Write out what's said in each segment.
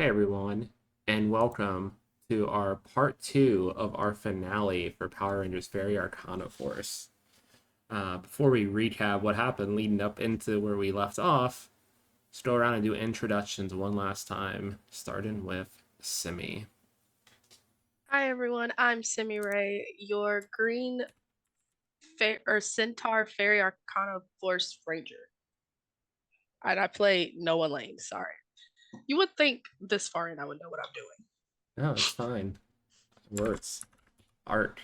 Hey everyone, and welcome to our part two of our finale for Power Rangers Faerie Arcana Force. Before we recap what happened leading up into where we left off, let's go around and do introductions one last time, starting with Simi. Hi everyone, I'm Simi Ray, your green Centaur Fairy Arcana Force Ranger. And I play Noah Lane, sorry. You would think this far in I would know what I'm doing. No, it's fine. Works. Art.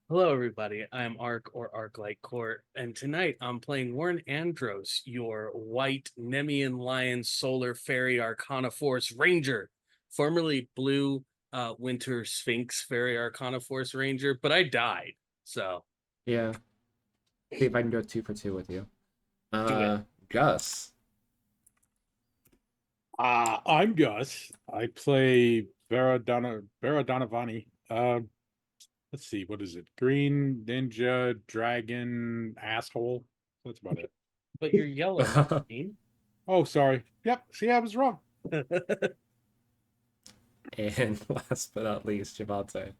Hello, everybody. I'm Arc or Arc-like Court, and tonight I'm playing Warren Andros, your white Nemean Lion Solar Fairy Arcana Force Ranger, formerly blue Winter Sphinx Fairy Arcana Force Ranger, but I died, so Yeah. See if I can go 2 for 2 with you. do it. Gus. I'm Gus. I play Vera Donavani. Let's see, what is it? Green Ninja Dragon Asshole. That's about it. But you're yellow, not green. Oh, sorry. Yep. See, I was wrong. And last but not least, Javante.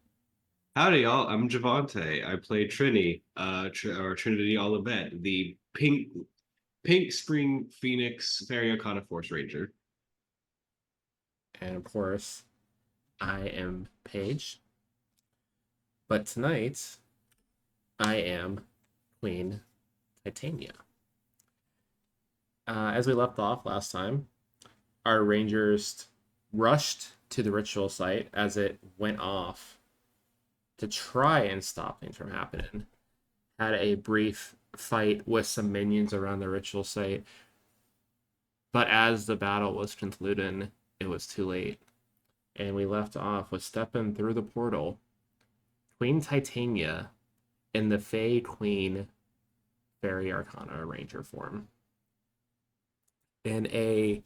Howdy, y'all. I'm Javante. I play Trini, or Trinity Olivet, the pink Spring Phoenix Fairy Arcana Force Ranger. And of course, I am Paige. But tonight, I am Queen Titania. As we left off last time, our rangers rushed to the ritual site as it went off to try and stop things from happening. Had a brief fight with some minions around the ritual site, but as the battle was concluding, it was too late. And we left off with stepping through the portal, Queen Titania in the Fae Queen Fairy Arcana Ranger form. In a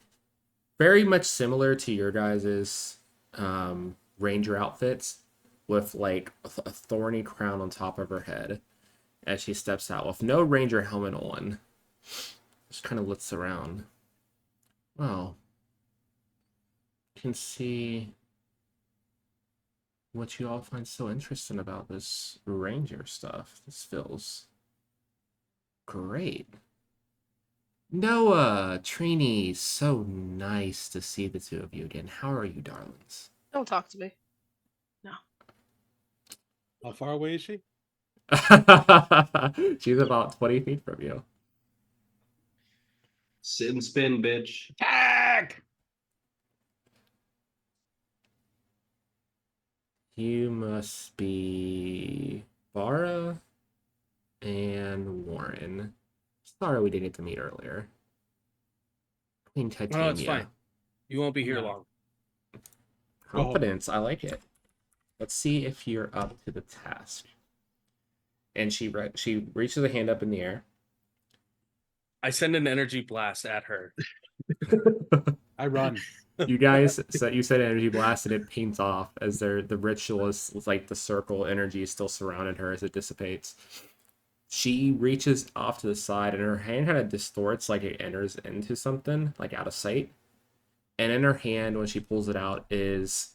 very much similar to your guys's Ranger outfits, with like a thorny crown on top of her head as she steps out with no Ranger helmet on. Just kind of looks around. Well, you can see what you all find so interesting about this Ranger stuff. This feels Great. Noah, Trini, so nice to see the two of you again. How are you, darlings? Don't talk to me. How far away is she? She's about 20 feet from you. Sit and spin, bitch. Attack! You must be Bara and Warren. Sorry we didn't get to meet earlier. Queen Titania. No, it's fine. You won't be here No. long. Confidence, I like it. Let's see if you're up to the task. And she reaches a hand up in the air. I send an energy blast at her. I run. You guys said energy blast and it paints off as the ritualist, like the circle energy is still surrounded her as it dissipates. She reaches off to the side and her hand kind of distorts like it enters into something, like out of sight. And in her hand, when she pulls it out, is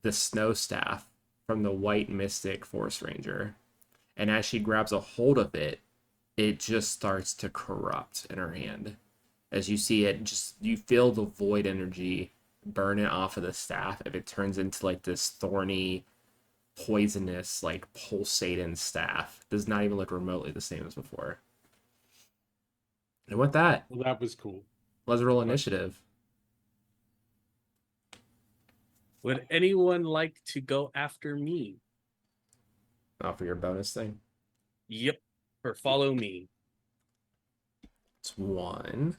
the snow staff from the white mystic forest ranger. And as she grabs a hold of it, it just starts to corrupt in her hand. As you see it, you feel the void energy burn it off of the staff, and it turns into like this thorny, poisonous, like pulsating staff. Does not even look remotely the same as before. And with that, Well, that was cool. let's roll initiative. Would anyone like to go after me? For your bonus thing. Yep. Or follow me. It's 1,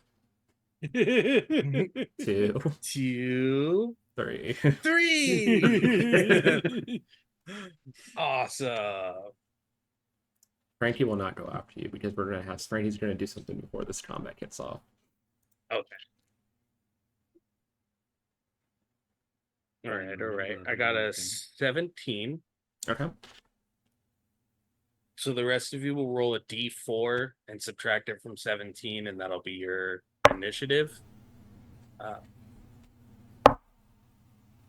2. 2, 2, 3. 3. Awesome. Frankie will not go after you because we're gonna have Frankie's gonna do something before this combat gets off. Okay. All right. I got a 17. Okay. So the rest of you will roll a d4 and subtract it from 17, and that'll be your initiative.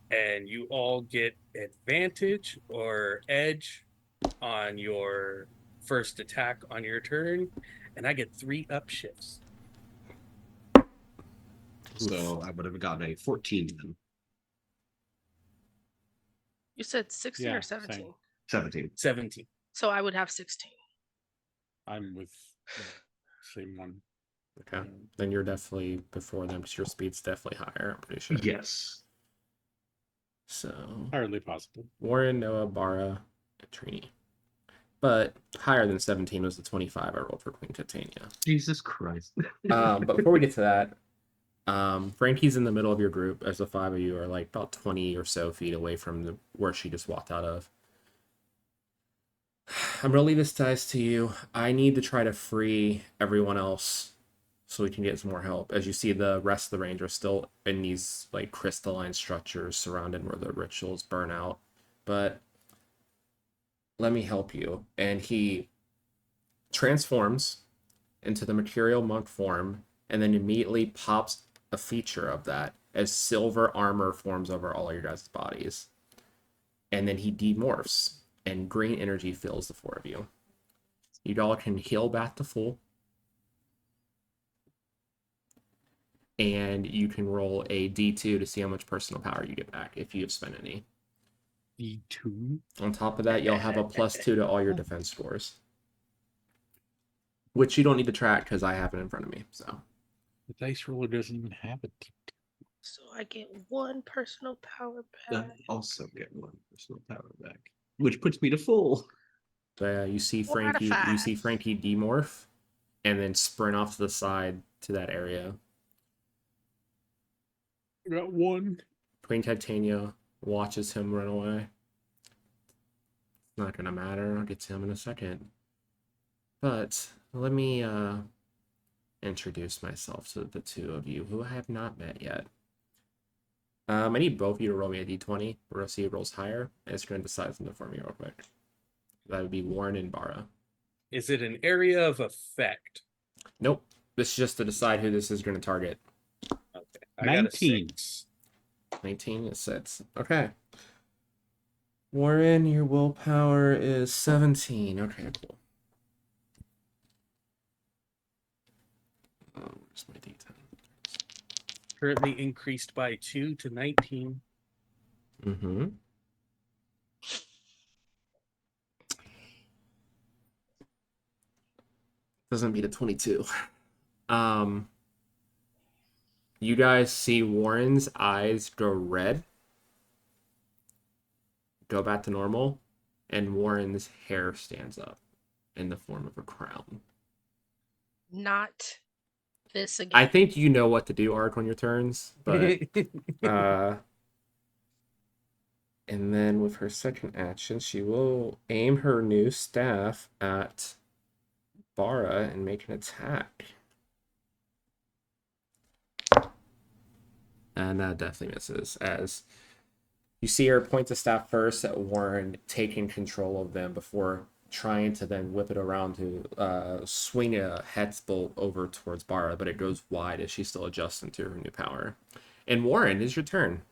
And you all get advantage or edge on your first attack on your turn, and I get 3 upshifts. So I would have gotten a 14 then. You said 16 Yeah, or 17? same. 17. 17. So I would have 16. I'm with the same one. Okay. Then you're definitely before them because your speed's definitely higher, I'm pretty sure. Yes. So Hardly possible. Warren, Noah, Bara, and Trini. But higher than 17 was the 25 I rolled for Queen Titania. Jesus Christ. But before we get to that, Frankie's in the middle of your group as the 5 of you are like about 20 or so feet away from where she just walked out of. I'm gonna leave this dice to you. I need to try to free everyone else so we can get some more help. As you see, the rest of the Rangers still in these like crystalline structures surrounded where the rituals burn out. But let me help you. And he transforms into the Mercurial Monk form and then immediately pops a feature of that as silver armor forms over all your guys' bodies. And then he demorphs and green energy fills the 4 of you. You all can heal back to full. And you can roll a d2 to see how much personal power you get back if you have spent any. D2. On top of that, you'll have a +2 to all your defense scores. Which you don't need to track because I have it in front of me. So The dice roller doesn't even have it. So I get 1 personal power I back. also get 1 personal power back, which puts me to full. you see Four out of Frankie five. demorph and then sprint off to the side to that area. I got 1. Queen Titania watches him run away. It's not gonna matter. I'll get to him in a second. But let me introduce myself to the 2 of you who I have not met yet. I need both of you to roll me a d20. We're gonna see who rolls higher, and it's gonna decide something for me real quick. That would be Warren and Bara. Is it an area of effect? Nope. This is just to decide who this is gonna target. Okay. I got a 19. 6. 19 is 6. Okay. Warren, your willpower is 17. Okay, cool. Where's my D10? Currently increased by 2 to 19. Mm-hmm. Doesn't beat a 22. You guys see Warren's eyes go red, go back to normal, and Warren's hair stands up in the form of a crown. Not this again. I think you know what to do, Ark, on your turns, but and then with her second action, she will aim her new staff at Bara and make an attack. And that definitely misses, as you see her point the staff first at Warren, taking control of them before trying to then whip it around to swing a hex bolt over towards Bara, but it goes wide as she's still adjusting to her new power. And Warren, it's your turn.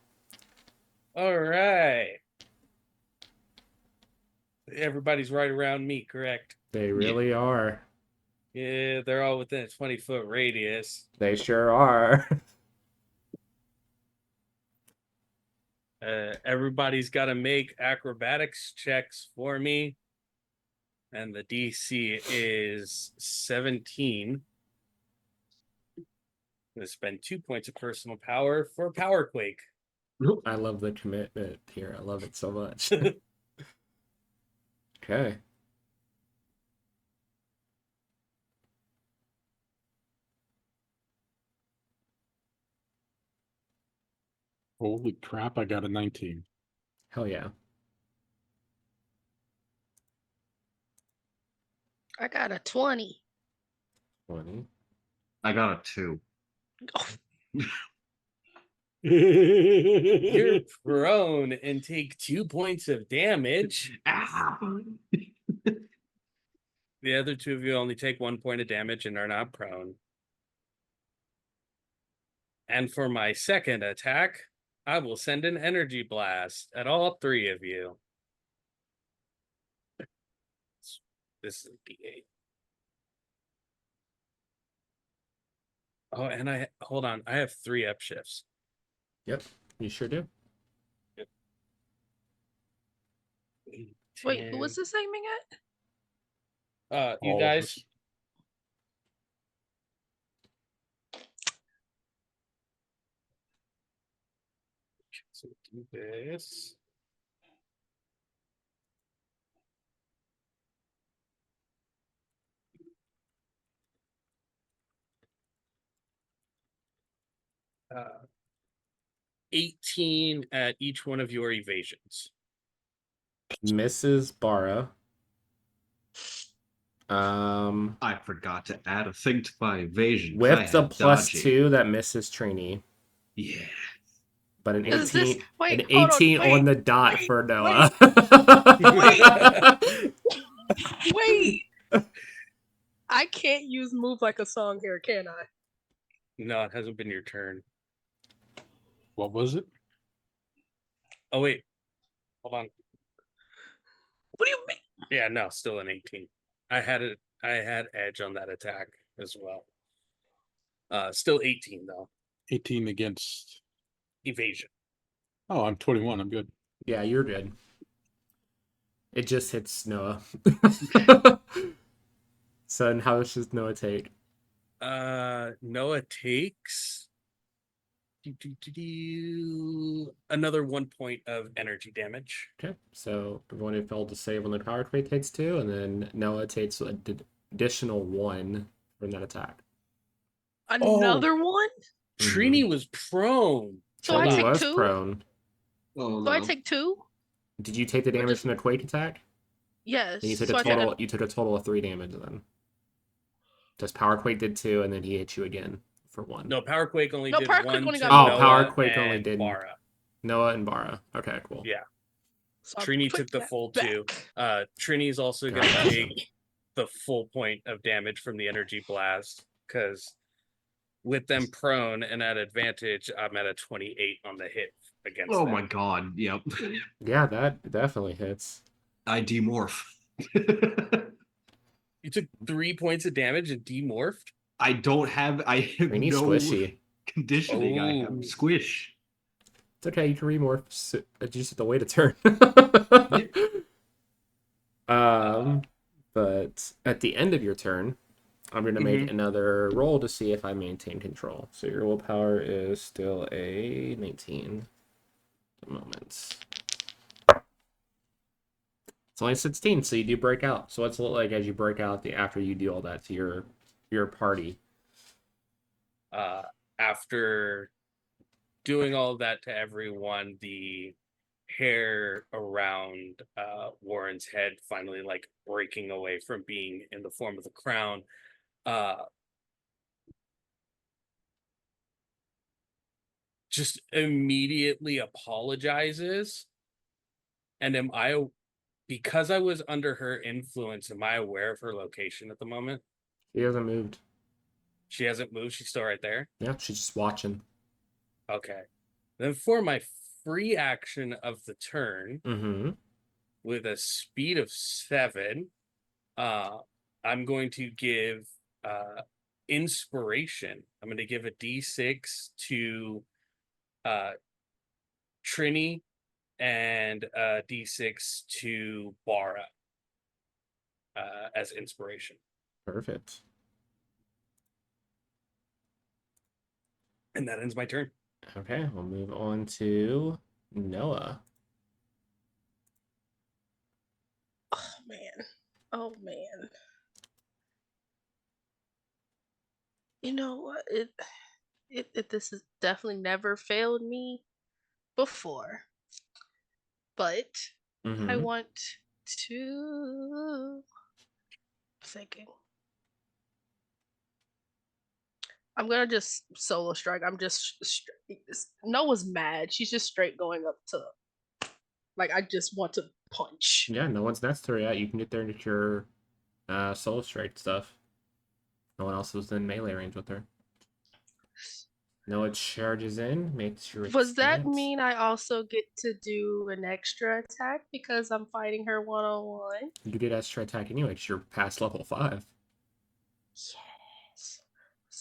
All right. Everybody's right around me, correct? They really are. Yeah, they're all within a 20-foot radius. They sure are. Everybody's got to make acrobatics checks for me. And the DC is 17. I'm going to spend 2 points of personal power for Power Quake. I love the commitment here. I love it so much. Okay. Holy crap, I got a 19. Hell yeah. I got a 20. 20. I got a 2. You're prone and take 2 points of damage. Ow! The other two of you only take 1 point of damage and are not prone. And for my second attack, I will send an energy blast at all 3 of you. This is a D8. Oh, and hold on. I have 3 upshifts. Yep, you sure do. Wait, who was this aiming at? You All of guys. us. So do this. Uh, 18 at each one of your evasions. Mrs. Bara. I forgot to add a thing to my evasion. I With the had plus dodging. 2 that misses Trini. Yeah. But an Is 18, this- wait, an hold on, 18 wait, on the dot wait, for Noah. Wait. I can't use Move Like a Song here, can I? No, it hasn't been your turn. What was it? Oh, wait. Hold on. What do you mean? Yeah, no, still an 18. I had edge on that attack as well. Still 18 though. 18 against. Evasion. Oh, I'm 21. I'm good. Yeah, you're good. It just hits Noah. So, and how much does Noah take? Noah takes another 1 point of energy damage. Okay, so everyone who failed to save on the power quake takes 2, and then Noah takes an additional 1 from that attack. Another one? Trini was prone. So I Trini take was 2? prone. Oh, So I no. take 2? Did you take the damage just- from the quake attack? Yes. Then you took so a I take total. You took a total of 3 damage then. Just power quake did 2, and then he hit you again for 1. No, Power Quake only No, did Power Quake 1 only to got Noah Power Quake only and did- Bara. Noah and Bara. Okay, cool. Yeah. So I Trini put took the that full back. 2. Trini's also going to Gotcha. take the full point of damage from the energy blast because with them prone and at advantage, I'm at a 28 on the hit against Oh them. my god. Yep. Yeah, that definitely hits. I demorph. You took 3 points of damage and demorphed? I don't have. I have We need no squishy. conditioning. I Oh. have squish. It's okay. You can remorph. You just have to wait a turn. But at the end of your turn, I'm going to make another roll to see if I maintain control. So your willpower is still a 19 at the moment. It's only 16, so you do break out. So what's it look like as you break out after you do all that to your party? After doing all of that to everyone, the hair around Warren's head finally like breaking away from being in the form of the crown. Just immediately apologizes. And because I was under her influence, am I aware of her location at the moment? She hasn't moved. She hasn't moved. She's still right there. Yeah, she's just watching. Okay. Then for my free action of the turn, with a speed of 7, I'm going to give inspiration. I'm going to give a D6 to Trini and a D6 to Bara as inspiration. Perfect. And that ends my turn. Okay, we'll move on to Noah. Oh man. Oh man. You know what? This has definitely never failed me before. But I want to thinking. I'm gonna just solo strike. I'm just Noah's mad. She's just straight going up to like I just want to punch. Yeah, no one's necessary yet. You can get there and get your soul strike stuff. No one else was in melee range with her. Noah charges in, makes your Does that stance. mean I also get to do an extra attack because I'm fighting her one-on-one? You get extra attack anyway because you're past level 5. Yes.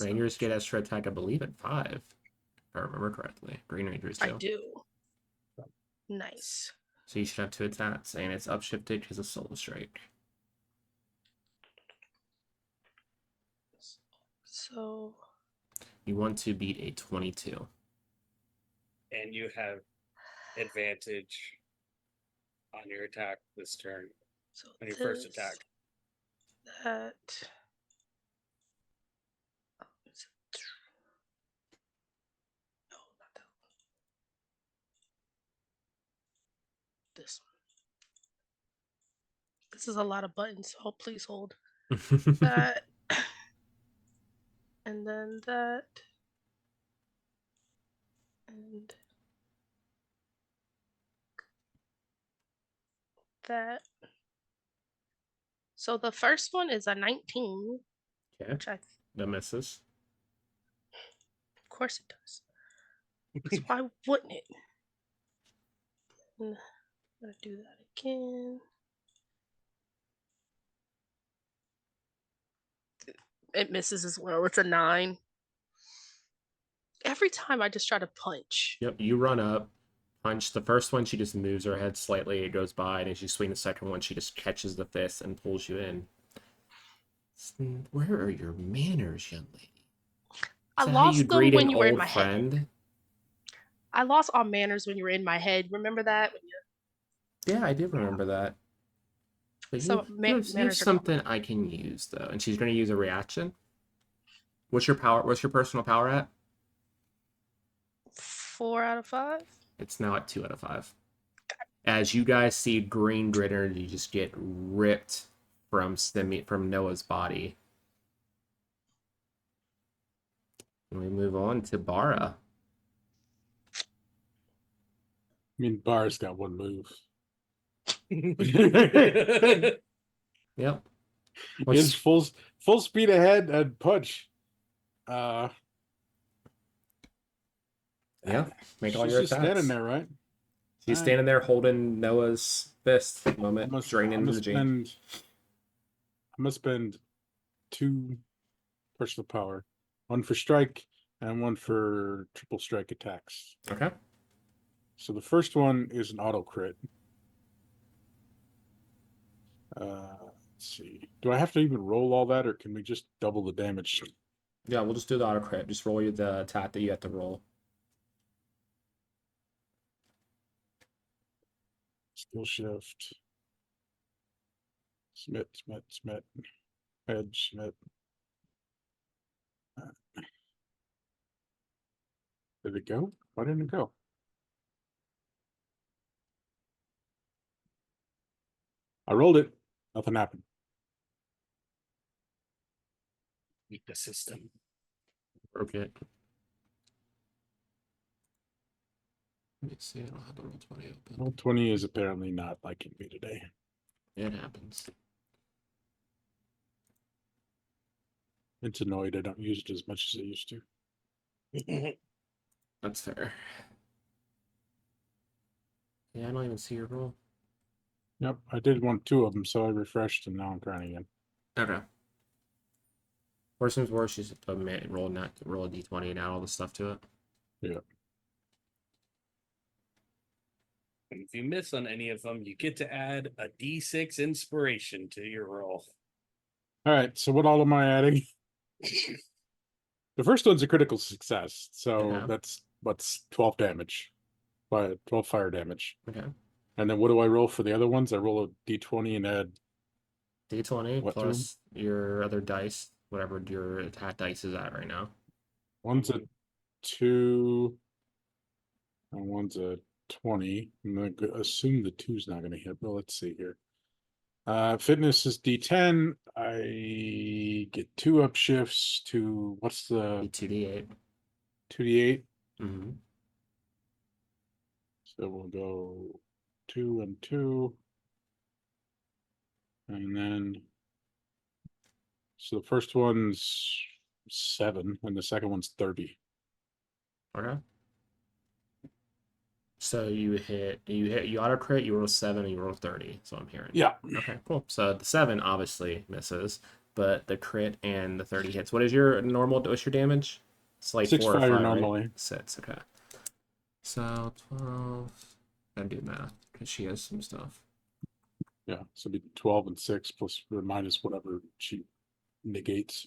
Rangers get extra attack, I believe, at 5. If I remember correctly. Green Rangers do. I do. Nice. So you should have 2 attacks, and it's upshifted because of Soul Strike. So you want to beat a 22. And you have advantage on your attack this turn. So on your first attack. That. No, not that one. This one. This is a lot of buttons. Oh, please hold. That. And then that. And that. So the first one is a 19. Okay. Which that misses. Of course it does. Because why wouldn't it? And I'm going to do that again. It misses as well. It's a 9. Every time I just try to punch. Yep, you run up, punch. The first one, she just moves her head slightly. It goes by, and as you swing the second one, she just catches the fist and pulls you in. Where are your manners, young lady? I lost them when you were in my friend? head. I lost all manners when you were in my head. Remember that? Yeah, I do remember that. But so you have something I can use, though. And she's going to use a reaction. What's your power? What's your personal power at? 4 out of 5. It's now at 2 out of 5. As you guys see green grid energy just get ripped from Noah's body. And we move on to Bara. I mean, Bara's got one move. Yep. It's full speed ahead and punch. Yeah. Make all She's your just attacks. standing there, right? She's standing there holding Noah's fist at the moment, draining energy. I'm gonna spend 2 personal power. One for strike and one for triple strike attacks. Okay. So the first one is an auto crit. Let's see. Do I have to even roll all that, or can we just double the damage? Yeah, we'll just do the auto crit. Just roll you the attack that you have to roll. Skill shift. Smith. Edge, Smith. Did it go? Why didn't it go? I rolled it. Nothing happened. Beat the system. Okay. Let me see. I don't have the roll 20 open. Roll 20 is apparently not liking me today. It happens. It's annoyed I don't use it as much as I used to. That's fair. Yeah, I don't even see your roll. Yep, I did two of them, so I refreshed and now I'm trying again. Okay. Worst comes worse, you just roll a d20 and add all the stuff to it. Yeah. And if you miss on any of them, you get to add a d6 inspiration to your roll. All right, so what all am I adding? The first one's a critical success, so Yeah. that's what's 12 damage. 12 fire damage. Okay. And then what do I roll for the other ones? I roll a d20 and add d20 what plus your other dice, whatever your attack dice is at right now. one's a 2 and one's a 20. I'm going to assume the 2's not going to hit. Well, let's see here. Fitness is d10. I get 2 upshifts to what's the 2d8. 2d8. Mm-hmm. So we'll go 2 and 2. And then so the first one's 7 and the second one's 30. Okay. So you auto crit, you roll 7 and you roll 30. So I'm hearing. Yeah. Okay, cool. So the 7 obviously misses, but the crit and the 30 hits. What's your damage? It's like 6 4 or fire 5, normally. right? 6, okay. So 12. Gotta do math because she has some stuff. Yeah, so it'd be 12 and 6 plus or minus whatever she negates.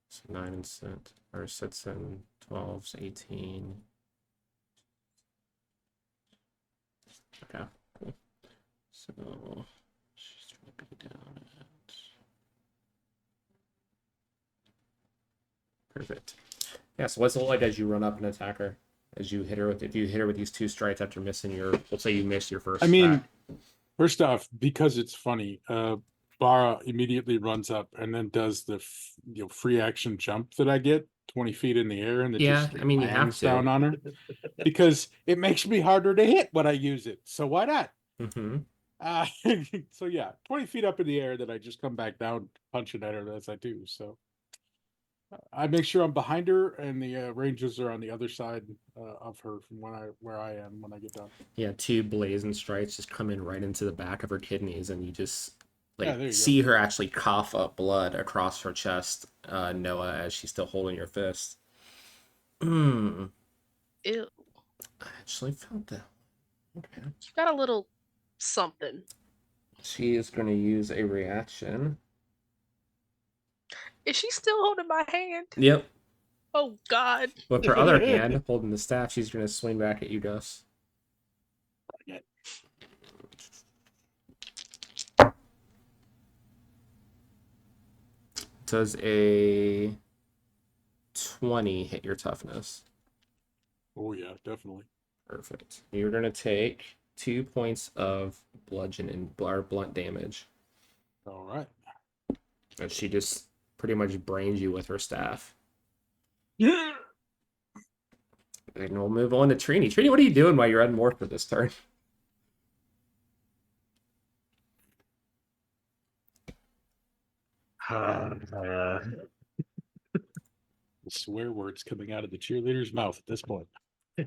So 9 and 6, or 6 and 12 is 18. Okay, cool. So she's dropping down at perfect. Yeah, so what's it like as you run up and attack her? As you hit her with, if you hit her with these 2 strikes after missing your, let's say you missed your first. I mean, attack. first off, because it's funny, Bara immediately runs up and then does the free action jump that I get 20 feet in the air, and it Yeah, just I mean, you have lands to. down on her because it makes me harder to hit when I use it. So why not? Mm-hmm. So yeah, 20 feet up in the air, that I just come back down, punching at her as I do. So I make sure I'm behind her, and the rangers are on the other side of her from where I am when I get down. Yeah, 2 blazing strikes just come in right into the back of her kidneys, and you just see her actually cough up blood across her chest, Noah, as she's still holding your fist. Ew. I actually felt that. Okay. You got a little something. She is going to use a reaction. Is she still holding my hand? Yep. Oh God. With her other hand holding the staff, she's going to swing back at you, Gus. Does a 20 hit your toughness? Oh yeah, definitely. Perfect. You're going to take 2 points of bludgeoning or blunt damage. All right. And she just pretty much brains you with her staff. Yeah. And we'll move on to Trini. Trini, what are you doing while you're unmorphed for this turn? The swear words coming out of the cheerleader's mouth at this point.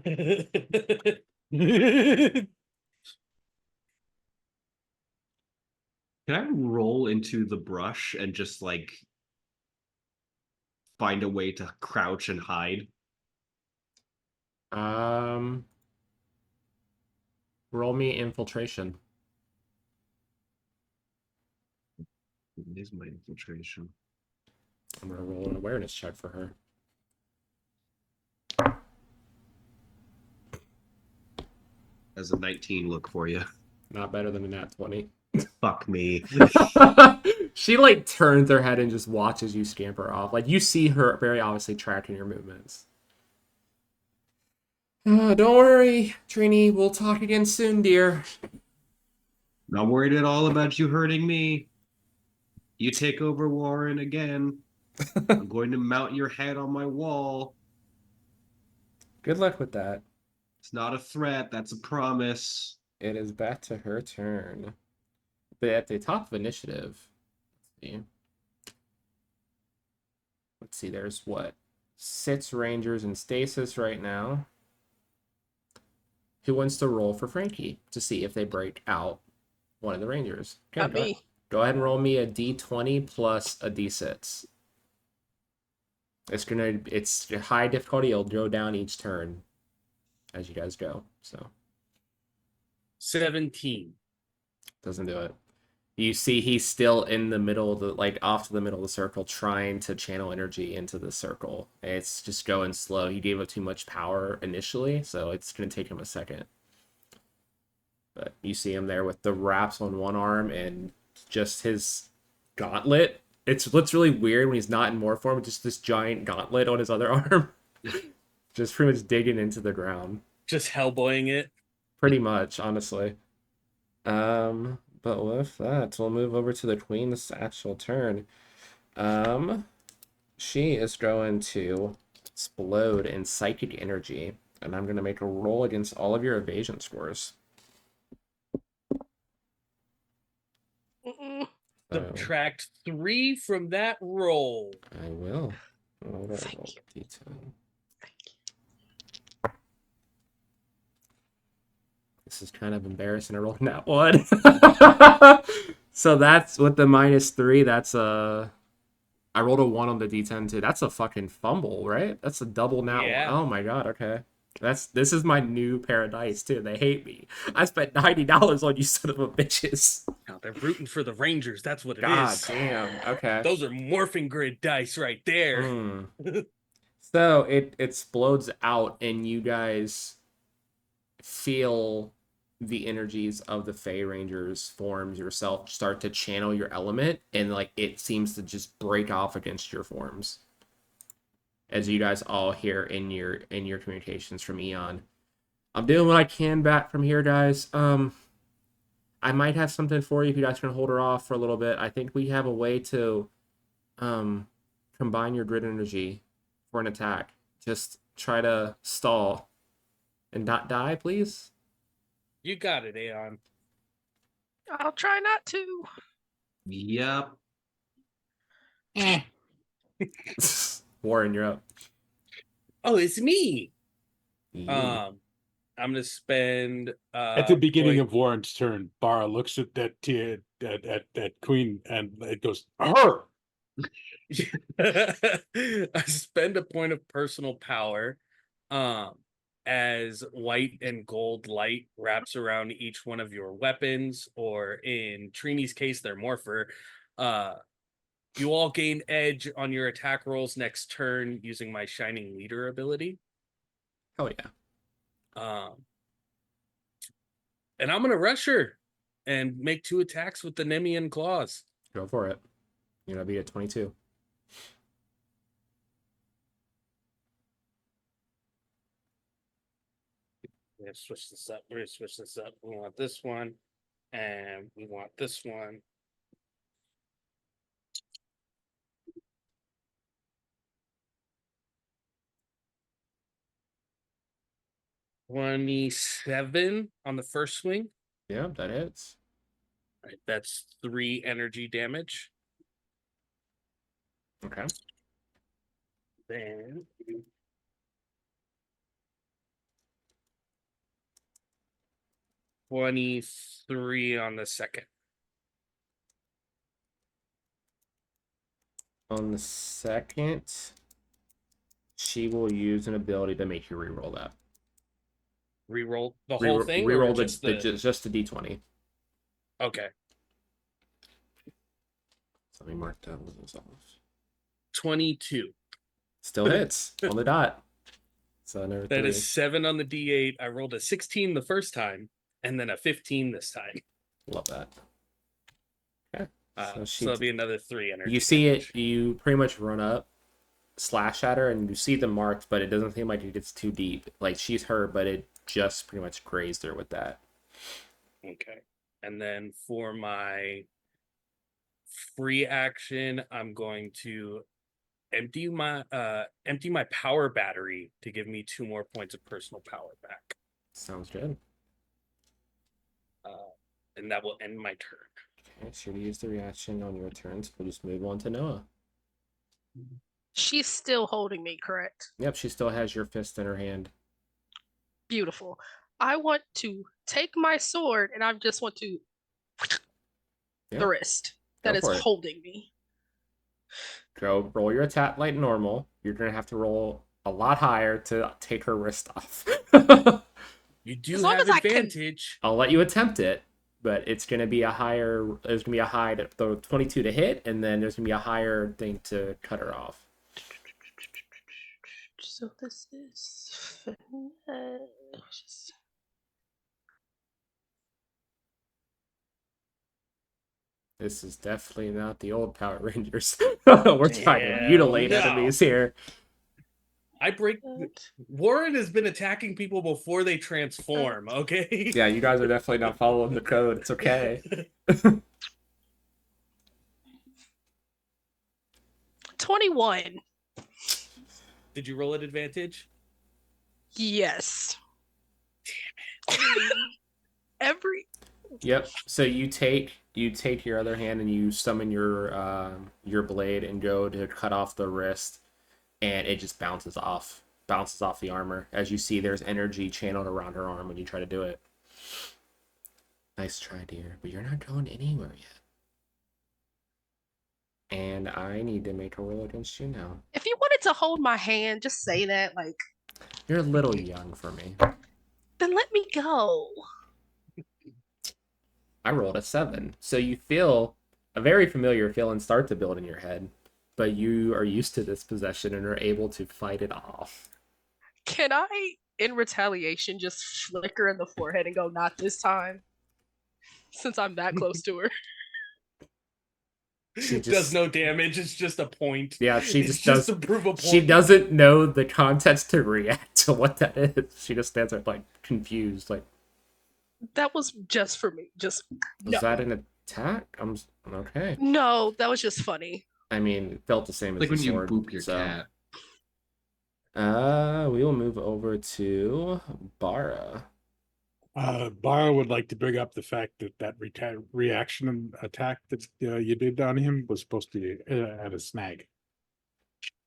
Can I roll into the brush and just like find a way to crouch and hide? Roll me infiltration. It is my infiltration. I'm gonna roll an awareness check for her. As a 19 look for you. Not better than a nat 20. Fuck me. She like turns her head and just watches you scamper off. Like you see her very obviously tracking your movements. Don't worry, Trini. We'll talk again soon, dear. Not worried at all about you hurting me. You take over Warren again. I'm going to mount your head on my wall. Good luck with that. It's not a threat, that's a promise. It is back to her turn. But at the top of initiative, let's see, there's what? 6 rangers in stasis right now. Who wants to roll for Frankie to see if they break out one of the rangers? Okay, Not me. Go ahead and roll me a d20 plus a d6. It's high difficulty. It'll go down each turn as you guys go. So 17. doesn't do it. You see he's still in the middle of the, like off to the middle of the circle, trying to channel energy into the circle. It's just going slow. He gave up too much power initially, so it's going to take him a second. But you see him there with the wraps on one arm and just his gauntlet. It looks really weird when he's not in morph form, just this giant gauntlet on his other arm. Just pretty much digging into the ground. Just hellboying it. Pretty much, honestly. But with that, we'll move over to the Queen's actual turn. She is going to explode in psychic energy, and I'm going to make a roll against all of your evasion scores. Subtract 3 from that roll. I will. Thank you. This is kind of embarrassing. I rolled that one. So that's with the -3. That's a. I rolled a 1 on the D10 too. That's a fucking fumble, right? That's a double nat. Yeah. Oh my god. Okay. This is my new paradise too. They hate me. I spent $90 on you, son of a bitches. Now they're rooting for the Rangers. That's what it God is. damn. Okay. Those are morphing grid dice right there. So it explodes out, and you guys feel the energies of the Fae Rangers forms yourself start to channel your element, and like it seems to just break off against your forms. As you guys all hear in your communications from Eon. I'm doing what I can back from here, guys. I might have something for you if you guys can hold her off for a little bit. I think we have a way to combine your grid energy for an attack. Just try to stall and not die, please. You got it, Aeon. I'll try not to. Yep. Warren, you're up. Oh, it's me. Yeah. I'm gonna spend At the beginning of Warren's turn, Bara looks at that Queen and it goes, her. I spend a point of personal power as white and gold light wraps around each one of your weapons, or in Trini's case, their morpher. You all gain edge on your attack rolls next turn using my Shining Leader ability. Oh yeah. And I'm gonna rush her and make 2 attacks with the Nemean claws. Go for it. You're gonna be at 22. We're gonna switch this up. We want this one, and we want this one. $27 on the first swing. Yeah, that hits. All right, that's 3 energy damage. Okay. Then 23 on the second. On the second, She will use an ability to make you reroll that. Reroll the whole thing, or Reroll just the? just the d20. Okay. So let me mark that one off. 22. Still hits on the dot. So number That 3. is 7 on the D8. I rolled a 16 the first time, and then a 15 this time. Love that. Okay. So it'll be another 3 energy. You see damage. it. You pretty much run up, slash at her, and you see the marks, but it doesn't seem like it gets too deep. Like she's hurt, but it just pretty much grazed her with that. Okay. And then for my free action, I'm going to empty my power battery to give me 2 more points of personal power back. Sounds good. And that will end my turn. Okay, should use the reaction on your turn, so we'll just move on to Noah. She's still holding me, correct? Yep, she still has your fist in her hand. Beautiful. I want to take my sword and I just want to the wrist that is for it. holding me. Go roll your attack like normal. You're gonna have to roll a lot higher to take her wrist off. You do As long have as I can- advantage. I'll let you attempt it, but it's gonna be a higher. There's gonna be a high to the 22 to hit, and then there's gonna be a higher thing to cut her off. So this is This is definitely not the old Power Rangers. We're trying to Hell mutilate no. enemies here. I break. Warren has been attacking people before they transform. Okay. Yeah, you guys are definitely not following the code. It's okay. 21. Did you roll at advantage? Yes. Damn it. Every Yep. So you take your other hand and you summon your blade and go to cut off the wrist, and it just bounces off the armor. As you see, there's energy channeled around her arm when you try to do it. Nice try, dear, but you're not going anywhere yet. And I need to make a roll against you now. If you wanted to hold my hand, just say that. Like, You're a little young for me. then let me go. I rolled a 7. So you feel a very familiar feeling start to build in your head, but you are used to this possession and are able to fight it off. Can I, in retaliation, just flick her in the forehead and go, not this time? Since I'm that close to her. She Does just- no damage. It's just a point. Yeah, she It's just does. to prove a point. She doesn't know the context to react to what that is. She just stands there like confused, like, That was just for me. Just was no. that an attack? I'm okay. No, that was just funny. I mean, it felt the same as Like the when you sword. boop your so. cat. We will move over to Bara. Bara would like to bring up the fact that reaction and attack that you did on him was supposed to be at a snag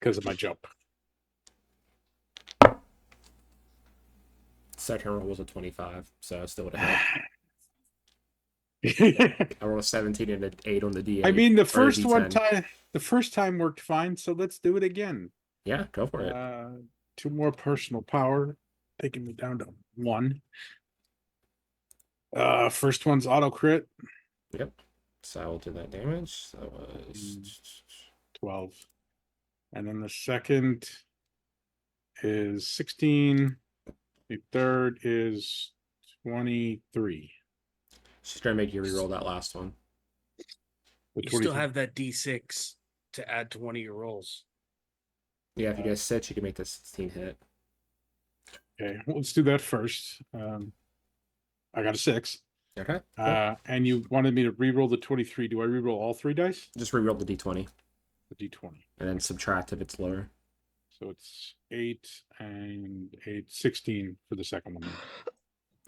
because of my jump. Second roll was a 25, so I still would have hit. I rolled a 17 and an 8 on the D8. I mean, the or first D10. the first time worked fine, so let's do it again. Yeah, go for it. 2 more personal power, taking me down to 1. First one's auto crit, Yep. So I will do that damage. That was 12. And then the second is 16. The third is 23. She's gonna make you reroll that last one. The You still 23 have that D6 to add to one of your rolls. Yeah, if you guys sit, you can make the 16 hit. Okay, well, let's do that first. I got a 6. Okay. Cool. And you wanted me to re-roll the 23. Do I re-roll all 3 dice? Just reroll the D20 The D20. and then subtract if it's lower. So it's 8 and 8, 16 for the second one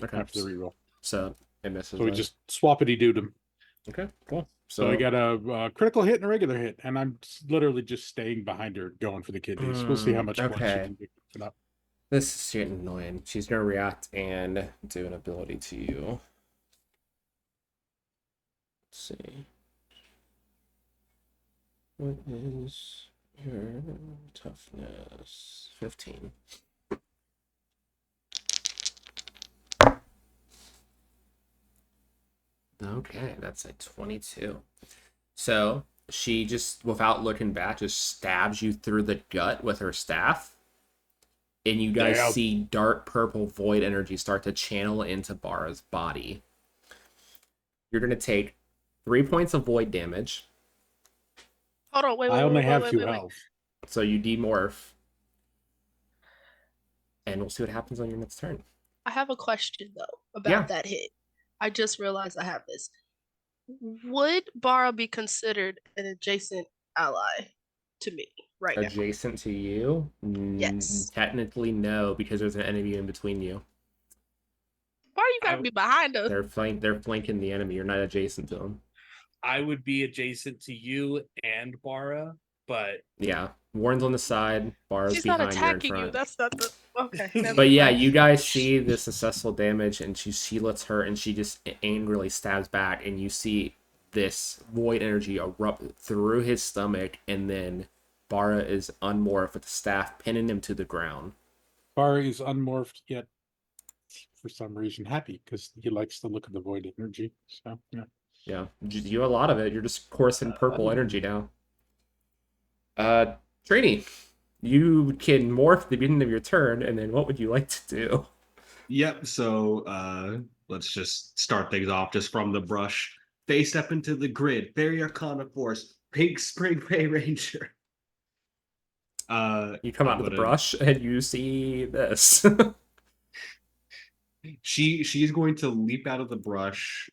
Okay. after the re-roll. So it misses. So we that. just swappity do them. Okay. Cool. So I got a critical hit and a regular hit, and I'm literally just staying behind her, going for the kidneys. We'll see how much blood she okay. can get it up. This is getting annoying. She's gonna react and do an ability to you. Let's see. What is Your toughness 15. Okay, that's a 22. So she just, without looking back, just stabs you through the gut with her staff. And you guys Damn. see dark purple void energy start to channel into Bara's body. You're going to take 3 points of void damage. Hold on, wait, I wait, only wait, have wait, 2 wait, wait. health. So you demorph. And we'll see what happens on your next turn. I have a question though about Yeah. that hit. I just realized I have this. Would Bara be considered an adjacent ally to me right now? Adjacent to you? Yes. Technically, no, because there's an enemy in between you. Why you gotta be behind us? They're flanking the enemy. You're not adjacent to them. I would be adjacent to you and Bara, but Yeah, Warren's on the side. Bara's She's not behind. You're in attacking front. you. That's not the okay. never But yeah, mind. you guys see the successful damage, and she lets her, and she just angrily stabs back, and you see this void energy erupt through his stomach, and then Bara is unmorphed with the staff, pinning him to the ground. Bar is unmorphed yet for some reason happy because he likes the look of the void energy. So yeah. Yeah, you have a lot of it. You're just coursing purple energy now. Trini, you can morph at the beginning of your turn, and then what would you like to do? Yep. So let's just start things off just from the brush. They step into the grid. Faerie Arcana Force. Pink Spring Fey Ranger. You come I'm out of the gonna- brush, and you see this. She's going to leap out of the brush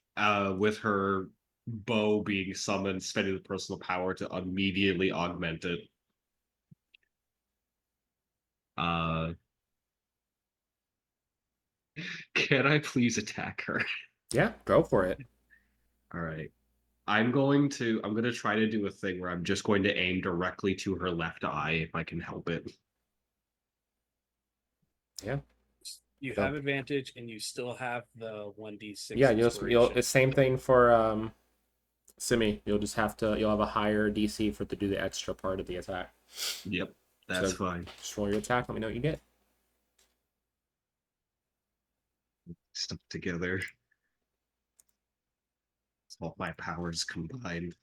with her bow being summoned, spending the personal power to immediately augment it. Can I please attack her? Yeah, go for it. All right. I'm going to try to do a thing where I'm just going to aim directly to her left eye if I can help it. Yeah. you So- have advantage and you still have the 1d6. Yeah, you'll inspiration. it's same thing for Simi. You'll have a higher DC to do the extra part of the attack. Yep, that's So- fine. Just roll your attack. Let me know what you get. Stuck together. It's all my powers combined.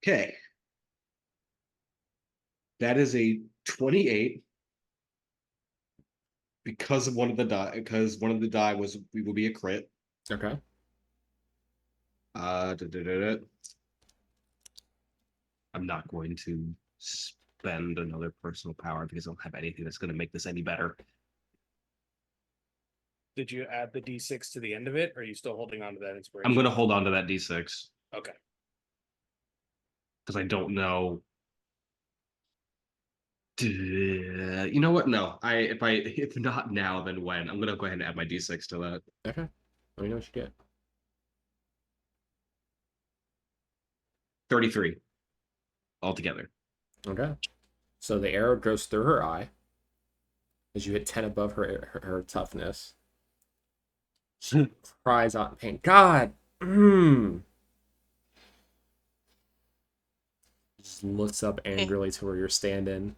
Okay. That is a 28 because of one of the die, because one of the die will be a crit. Okay. I'm not going to spend another personal power because I don't have anything that's going to make this any better. Did you add the d6 to the end of it, or are you still holding on to that inspiration? I'm going to hold on to that d6 Okay. because I don't know. You know what? No, if not now, then when? I'm gonna go ahead and add my d6 to that. Okay. Let me know what you get. 33 altogether. Okay. So the arrow goes through her eye as you hit 10 above her toughness. She cries out in pain. God! Just looks up angrily to where you're standing.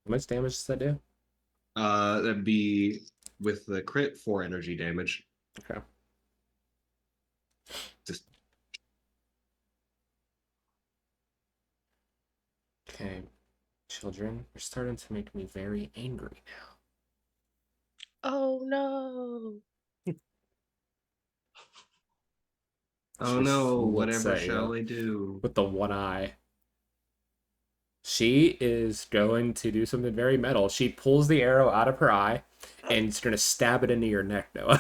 How much damage does that do? That'd be with the crit 4 energy damage. Okay. Just Okay. Children, you're starting to make me very angry now. Oh no. oh Just no, looks whatever at shall you I do? with the one eye. She is going to do something very metal. She pulls the arrow out of her eye and is going to stab it into your neck, Noah.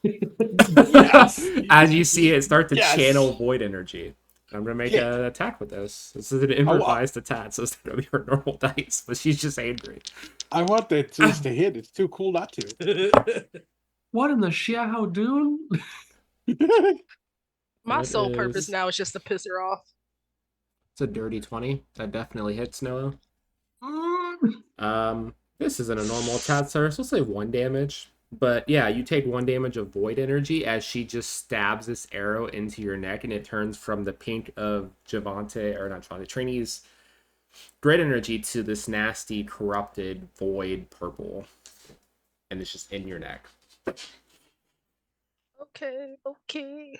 Yes. As you see it start to Yes. channel void energy. I'm going to make an attack with this. This is an improvised attack, so it's going to be her normal dice, but she's just angry. I want that just to hit. It's too cool not to. What in the Xiao Dune? My It sole purpose is- now is just to piss her off. It's a dirty 20. That definitely hits, Noah. This isn't a normal attack, sir, so let's say 1 damage. But yeah, you take 1 damage of void energy as she just stabs this arrow into your neck, and it turns from the pink of Javante, or not Javante, Trini's grid energy to this nasty, corrupted, void purple. And it's just in your neck. Okay, okay.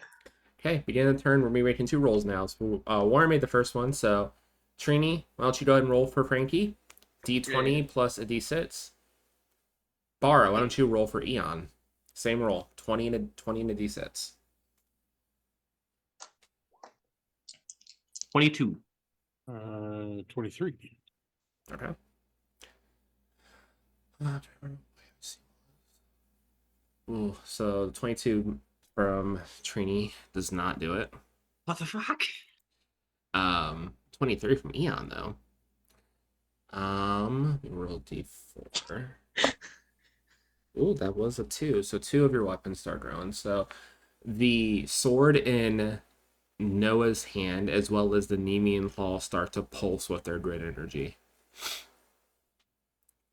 Okay, begin the turn. We're making 2 rolls now. So Warren made the first one, so Trini, why don't you go ahead and roll for Frankie? D20 Yeah. plus a D6. Bara, why don't you roll for Eon? Same roll, 20 and a D6. 22. 23. Okay. Ooh, so 22 from Trini does not do it. What the fuck? 23 from Eon though. Let me roll D4. Ooh, that was a 2. So 2 of your weapons start growing. So the sword in Noah's hand, as well as the Nemean claw, start to pulse with their grid energy.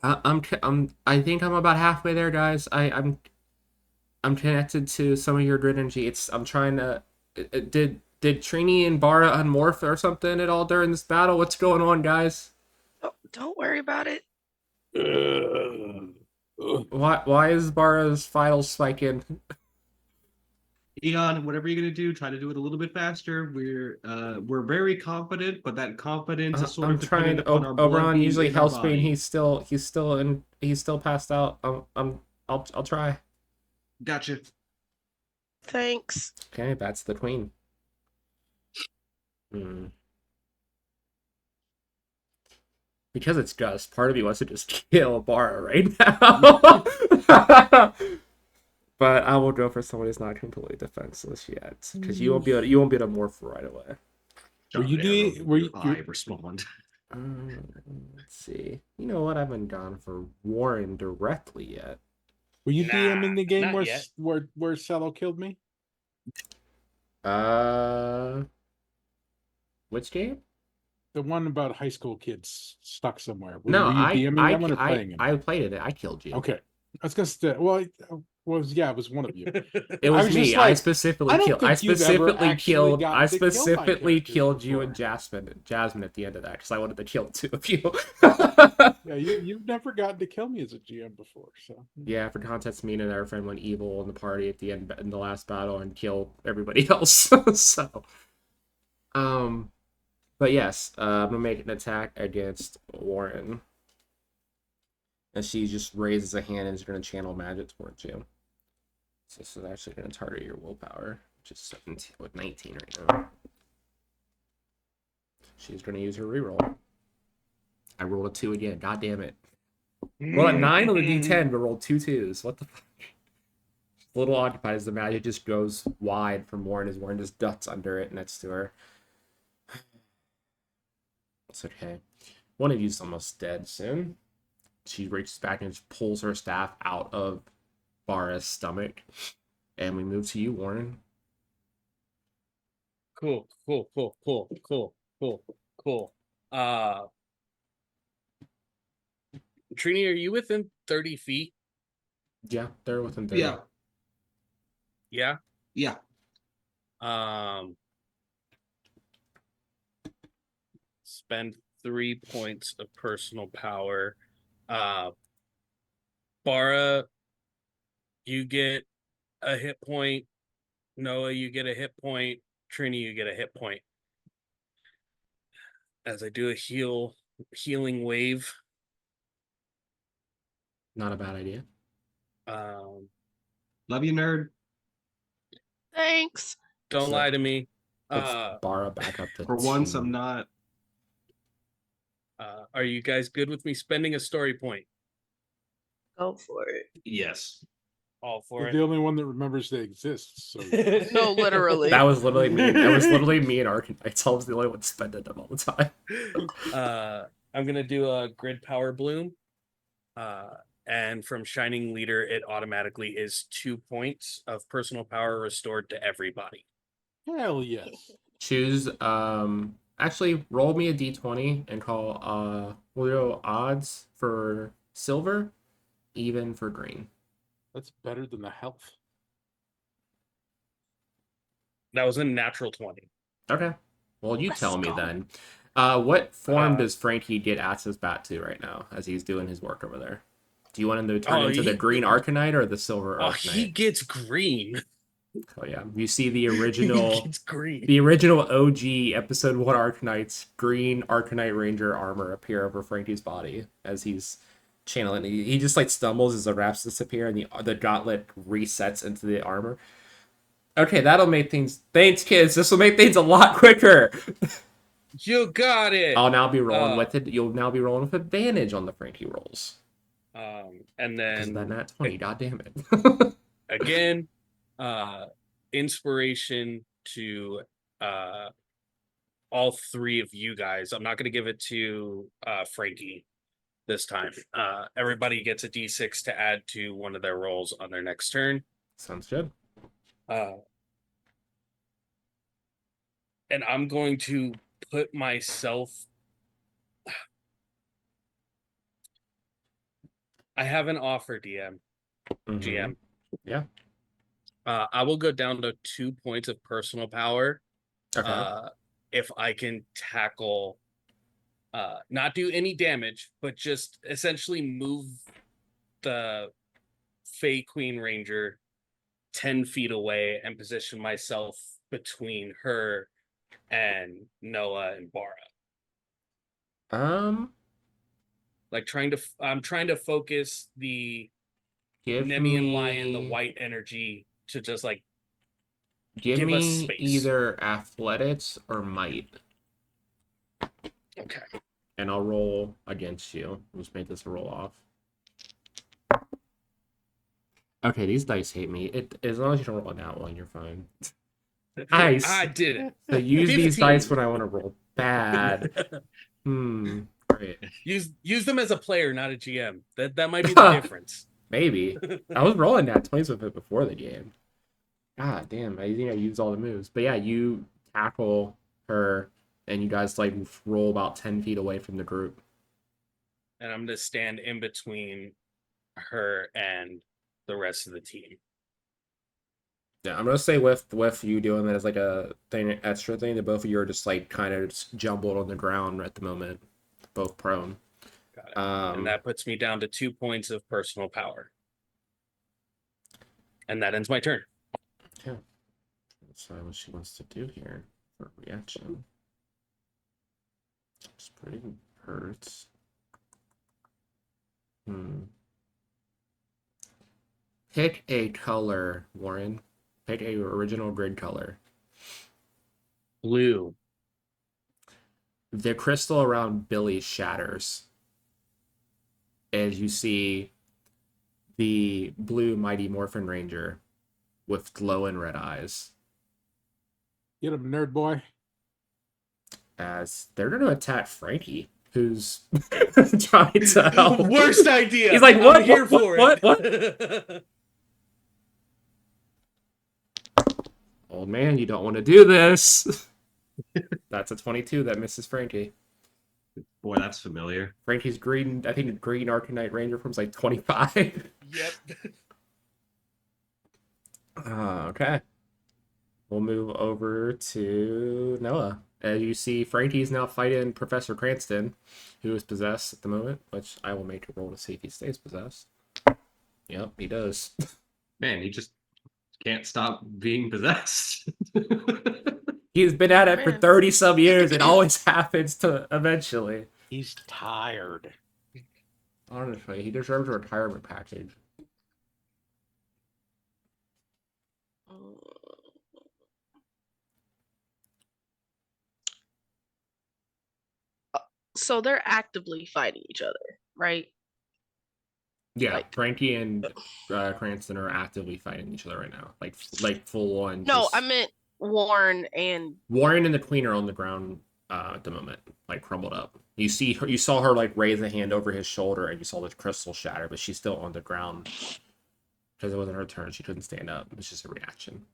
I think I'm about halfway there, guys. I'm connected to some of your grid energy. I'm trying to. Did Trini and Bara unmorph or something at all during this battle? What's going on, guys? Don't worry about it. Why is Bara's vitals spiking? Eon, whatever you're gonna do, try to do it a little bit faster. We're very confident, but that confidence is sort I'm of dependent trying. upon our blood Oberon being usually in our helps me, and body. he's still passed out. I'll try. Gotcha. Thanks. Okay, that's the queen. Because it's Gus, part of me wants to just kill Bara right now. But I will go for someone who's not completely defenseless yet, because you won't be able to morph right away. Were you doing? Were you? I respond? Let's see. You know what? I haven't gone for Warren directly yet. Were you DMing the game not yet. where Cello killed me? Which game? The one about high school kids stuck somewhere. No, were you DMing that one or playing him? I played it. I killed you. Okay, I was gonna say. Well, it was one of you. It was me. I specifically killed. I specifically killed you and Jasmine at the end of that because I wanted to kill 2 of you. Yeah, you've never gotten to kill me as a GM before, so yeah. For context, me and our friend went evil in the party at the end in the last battle and killed everybody else. So, but yes, I'm gonna make an attack against Warren, and she just raises a hand and is gonna channel magic towards you. So this is actually going to target your willpower, which is 17 with 19 right now. She's going to use her reroll. I rolled a 2 again. God damn it. Well, at 9 on the D10, but rolled 2 2s. What the fuck? A little occupied as the magic just goes wide from Warren as Warren just ducks under it next to her. It's okay. One of you's almost dead soon. She reaches back and just pulls her staff out of Bara's stomach. And we move to you, Warren. Cool. Trini, are you within 30 feet? Yeah, they're within 30. Yeah? Yeah. Spend 3 points of personal power. Bara, you get a hit point. Noah, you get a hit point. Trini, you get a hit point. As I do a healing wave. Not a bad idea. Love you, nerd. Thanks. Don't lie to me. Puts Bara back up to For once, 2. I'm not. Are you guys good with me spending a story point? Go for it. Yes. All for you're it. the only one that remembers they exist. So No, literally. That was literally me. That was literally me and Arcanites. I was the only one spending them all the time. I'm gonna do a grid power bloom. And from Shining Leader, it automatically is 2 points of personal power restored to everybody. hell yes. Choose actually roll me a d20 and call we'll go odds for silver, even for green. That's better than the health. That was a natural 20. Okay. Well, you Let's tell me go. then. What form Uh, does Frankie get access back to right now as he's doing his work over there? Do you want him to turn Oh, into the he- green Arcanite or the silver Oh, he Arcanite? gets green. Oh yeah, you see the He original, gets green. the original OG episode 1 Arcanite's green Arcanite Ranger armor appear over Frankie's body as he's channeling. He just like stumbles as the wraps disappear and the gauntlet resets into the armor. Okay, that'll make things. Thanks, kids. This will make things a lot quicker. You got it. I'll now be rolling with it. You'll now be rolling with advantage on the Frankie rolls. And Because then that nat 20, god damn it. again, inspiration to all three of you guys. I'm not going to give it to Frankie this time. Everybody gets a d6 to add to one of their rolls on their next turn. Sounds good. And I'm going to put myself. I have an offer, GM. Yeah. I will go down to 2 points of personal power. Okay. If I can tackle, not do any damage, but just essentially move the Fae Queen Ranger 10 feet away and position myself between her and Noah and Bara. Like I'm trying to focus the Give Nemean lion, the me white energy to just like give give us me space. either athletics or might, Okay. and I'll roll against you. Let's make this a roll off. Okay, these dice hate me. As long as you don't roll that one, you're fine. Nice. I did it. So use these 15. dice when I want to roll bad. Great. Use them as a player, not a GM. That might be the difference. Maybe. I was rolling nat 20s with it before the game. God damn, I used all the moves. But yeah, you tackle her and you guys like roll about 10 feet away from the group. And I'm gonna stand in between her and the rest of the team. Yeah, I'm gonna say with you doing that as like a thing, extra thing, that both of you are just like kind of just jumbled on the ground at the moment, both prone. Got it. And that puts me down to 2 points of personal power. And that ends my turn. Yeah. Let's see what she wants to do here for reaction. Spreading hurts. Pick a color, Warren. Pick a original grid color. Blue. The crystal around Billy shatters as you see the blue Mighty Morphin Ranger with glowing red eyes. Get him, nerd boy. As they're going to attack Frankie, who's trying to help. Worst idea. He's like, what? I'm here for it. What? Old man, you don't want to do this. That's a 22 that misses Frankie. Boy, that's familiar. Frankie's green, I think green Arcanite Ranger form's like 25. Yep. Okay. We'll move over to Noah. As you see, Frankie's now fighting Professor Cranston, who is possessed at the moment, which I will make a roll to see if he stays possessed. Yep, he does. Man, he just can't stop being possessed. He's been at it for Man. 30 some years. It always happens to eventually. He's tired. Honestly, he deserves a retirement package. So they're actively fighting each other, right? Yeah, Like- Frankie and Cranston are actively fighting each other right now. Like full on. No, just... I meant Warren and Warren and the Queen are on the ground at the moment, like crumbled up. You saw her like raise a hand over his shoulder, and you saw the crystal shatter, but she's still on the ground because it wasn't her turn. She couldn't stand up. It's just a reaction.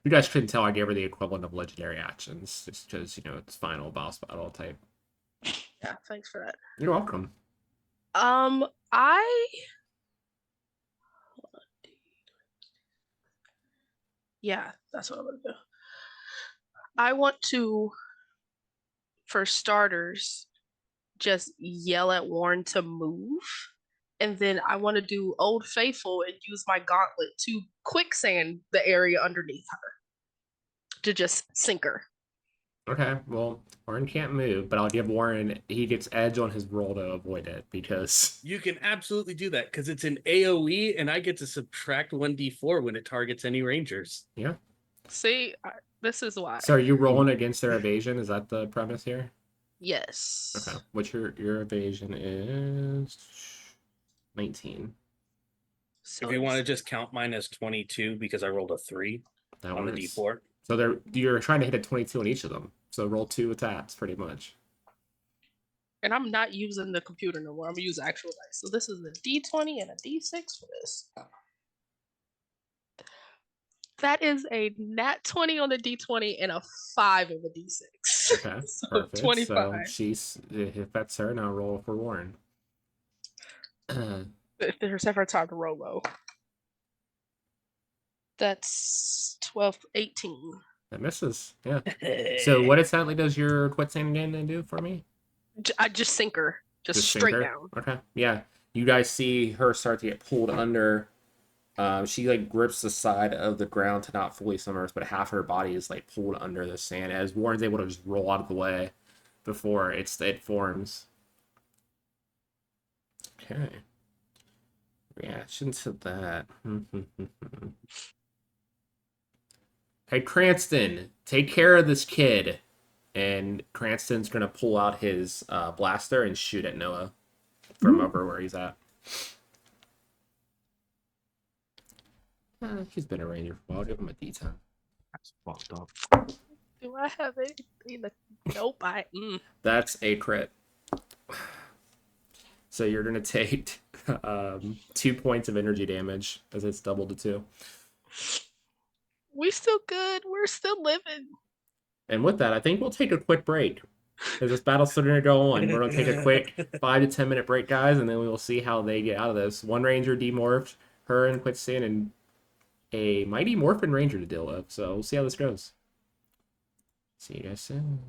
You guys couldn't tell. I gave her the equivalent of legendary actions, just because it's final boss battle type. yeah, thanks for that. You're welcome. I Yeah, that's what I'm gonna do. I want to, for starters, just yell at Warren to move. And then I want to do Old Faithful and use my gauntlet to quicksand the area underneath her to just sink her. Okay, well, Warren can't move, but I'll give Warren, he gets edge on his roll to avoid it because. You can absolutely do that because it's an AoE and I get to subtract 1d4 when it targets any rangers. Yeah. See, this is why. So are you rolling against their evasion? Is that the premise here? Yes. Okay. What's your evasion is 19. So If you want to just count mine as 22 because I rolled a 3 That on one the is. d4. So you're trying to hit a 22 on each of them. So roll 2 attacks, pretty much. And I'm not using the computer no more. I'm gonna use actual dice. So this is a D20 and a D6 for this. That is a nat 20 on the D20 and a 5 on the D6. Okay, So perfect. 25. So if that's her, now roll for Warren. If there's ever time to roll low. That's 12, 18. That misses. Yeah. So what exactly does your quicksand again do for me? I just sink her. Just sink straight her? down. Okay. Yeah. You guys see her start to get pulled under. She like grips the side of the ground to not fully submerge, but half her body is like pulled under the sand as Warren's able to just roll out of the way before it forms. Okay. Reaction to that. Hey, Cranston, take care of this kid. And Cranston's gonna pull out his blaster and shoot at Noah from over where he's at. He's been a ranger for a while. I'll give him a D10. That's fucked up. Do I have anything? Nope. That's a crit. So you're gonna take 2 points of energy damage as it's doubled to 2. We still good. We're still living. And with that, I think we'll take a quick break. As this battle's still gonna go on, we're gonna take a quick 5 to 10 minute break, guys, and then we will see how they get out of this. One ranger demorphed, her and quicksand, and a mighty morphin ranger to deal with. So we'll see how this goes. See you guys soon.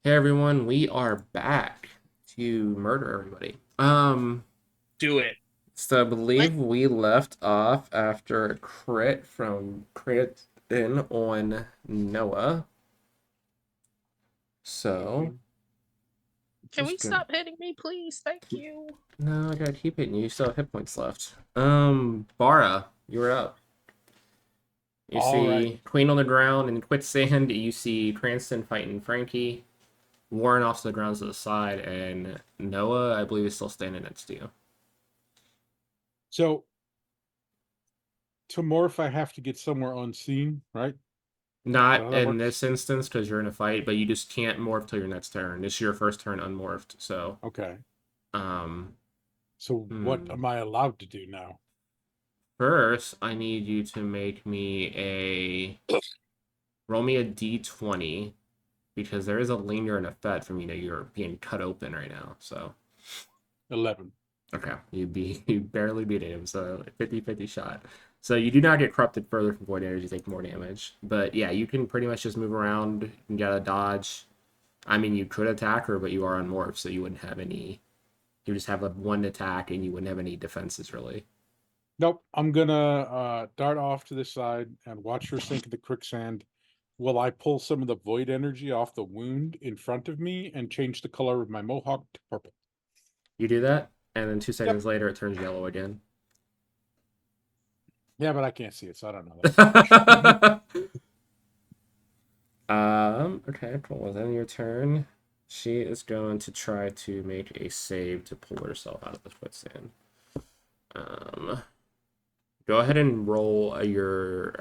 Hey everyone, we are back to murder everybody. Do it. So I What? believe we left off after a crit from Creighton on Noah. So Can we just gonna stop hitting me, please? Thank you. no, I gotta keep hitting you. You still have hit points left. Bara, you're up. You All right. see Queen on the ground in quicksand. You see Cranston fighting Frankie. Warren off to the ground to the side, and Noah, I believe, is still standing next to you. So to morph, I have to get somewhere unseen, right? Not How that in works? this instance because you're in a fight, but you just can't morph till your next turn. This is your first turn unmorphed, so Okay. um So what hmm. am I allowed to do now? First I need you to make me a roll me a d20 because there is a linger and effect from you're being cut open right now. So 11. okay, you barely beat him, so 50-50 shot. So you do not get corrupted further from void energy, take more damage. But yeah, you can pretty much just move around, you can get a dodge. I mean, you could attack her, but you are unmorphed, so you wouldn't have any. You just have a one attack, and you wouldn't have any defenses really. Nope. I'm gonna dart off to the side and watch her sink in the quicksand. Will I pull some of the void energy off the wound in front of me and change the color of my mohawk to purple? You do that, and then 2 seconds Yep. later, it turns yellow again. Yeah, but I can't see it, so I don't know that. Okay, cool. Well, then your turn. She is going to try to make a save to pull herself out of the quicksand. Go ahead and roll your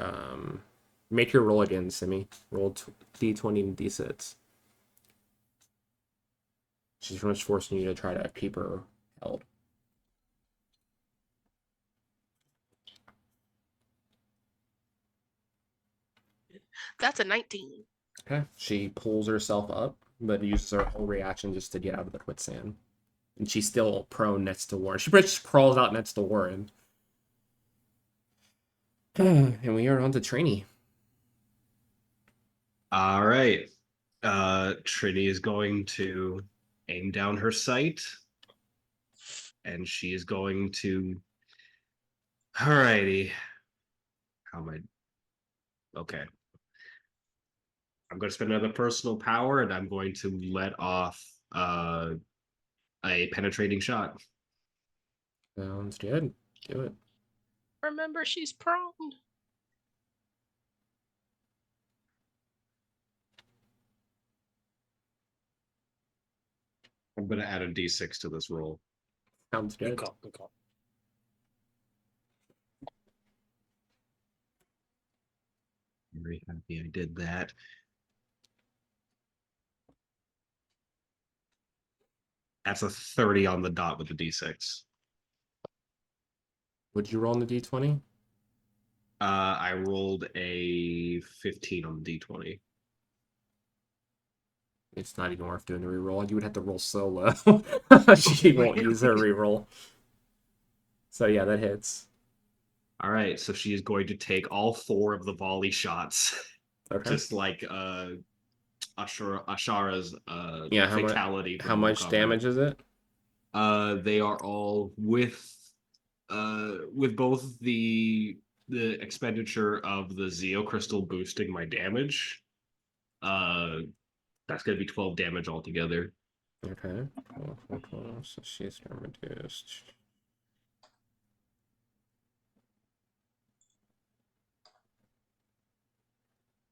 make your roll again, Simi. Roll d20 and d6. She's pretty much forcing you to try to keep her held. That's a 19. Okay. She pulls herself up, but uses her whole reaction just to get out of the quicksand. And she's still prone next to Warren. She pretty much crawls out next to Warren. And we are on to Trini. All right. Trini is going to aim down her sight, and she is going to. Alrighty. How am I? Okay. I'm going to spend another personal power, and I'm going to let off a penetrating shot. Sounds good. Do it. Remember, she's prone. I'm going to add a d6 to this roll. Sounds Good good. call. Good call. Very happy I did that. That's a 30 on the dot with the d6. Would you roll on the d20? I rolled a 15 on the d20. It's not even worth doing a reroll. You would have to roll so low. She won't use her reroll. So yeah, that hits. All right, so she is going to take all 4 of the volley shots, Okay. just like Ashara's Yeah, fatality how from Mortal much Kombat. damage is it? They are all with both the expenditure of the Zeo crystal boosting my damage. That's gonna be 12 damage altogether. Okay. Cool. So she's gonna reduce.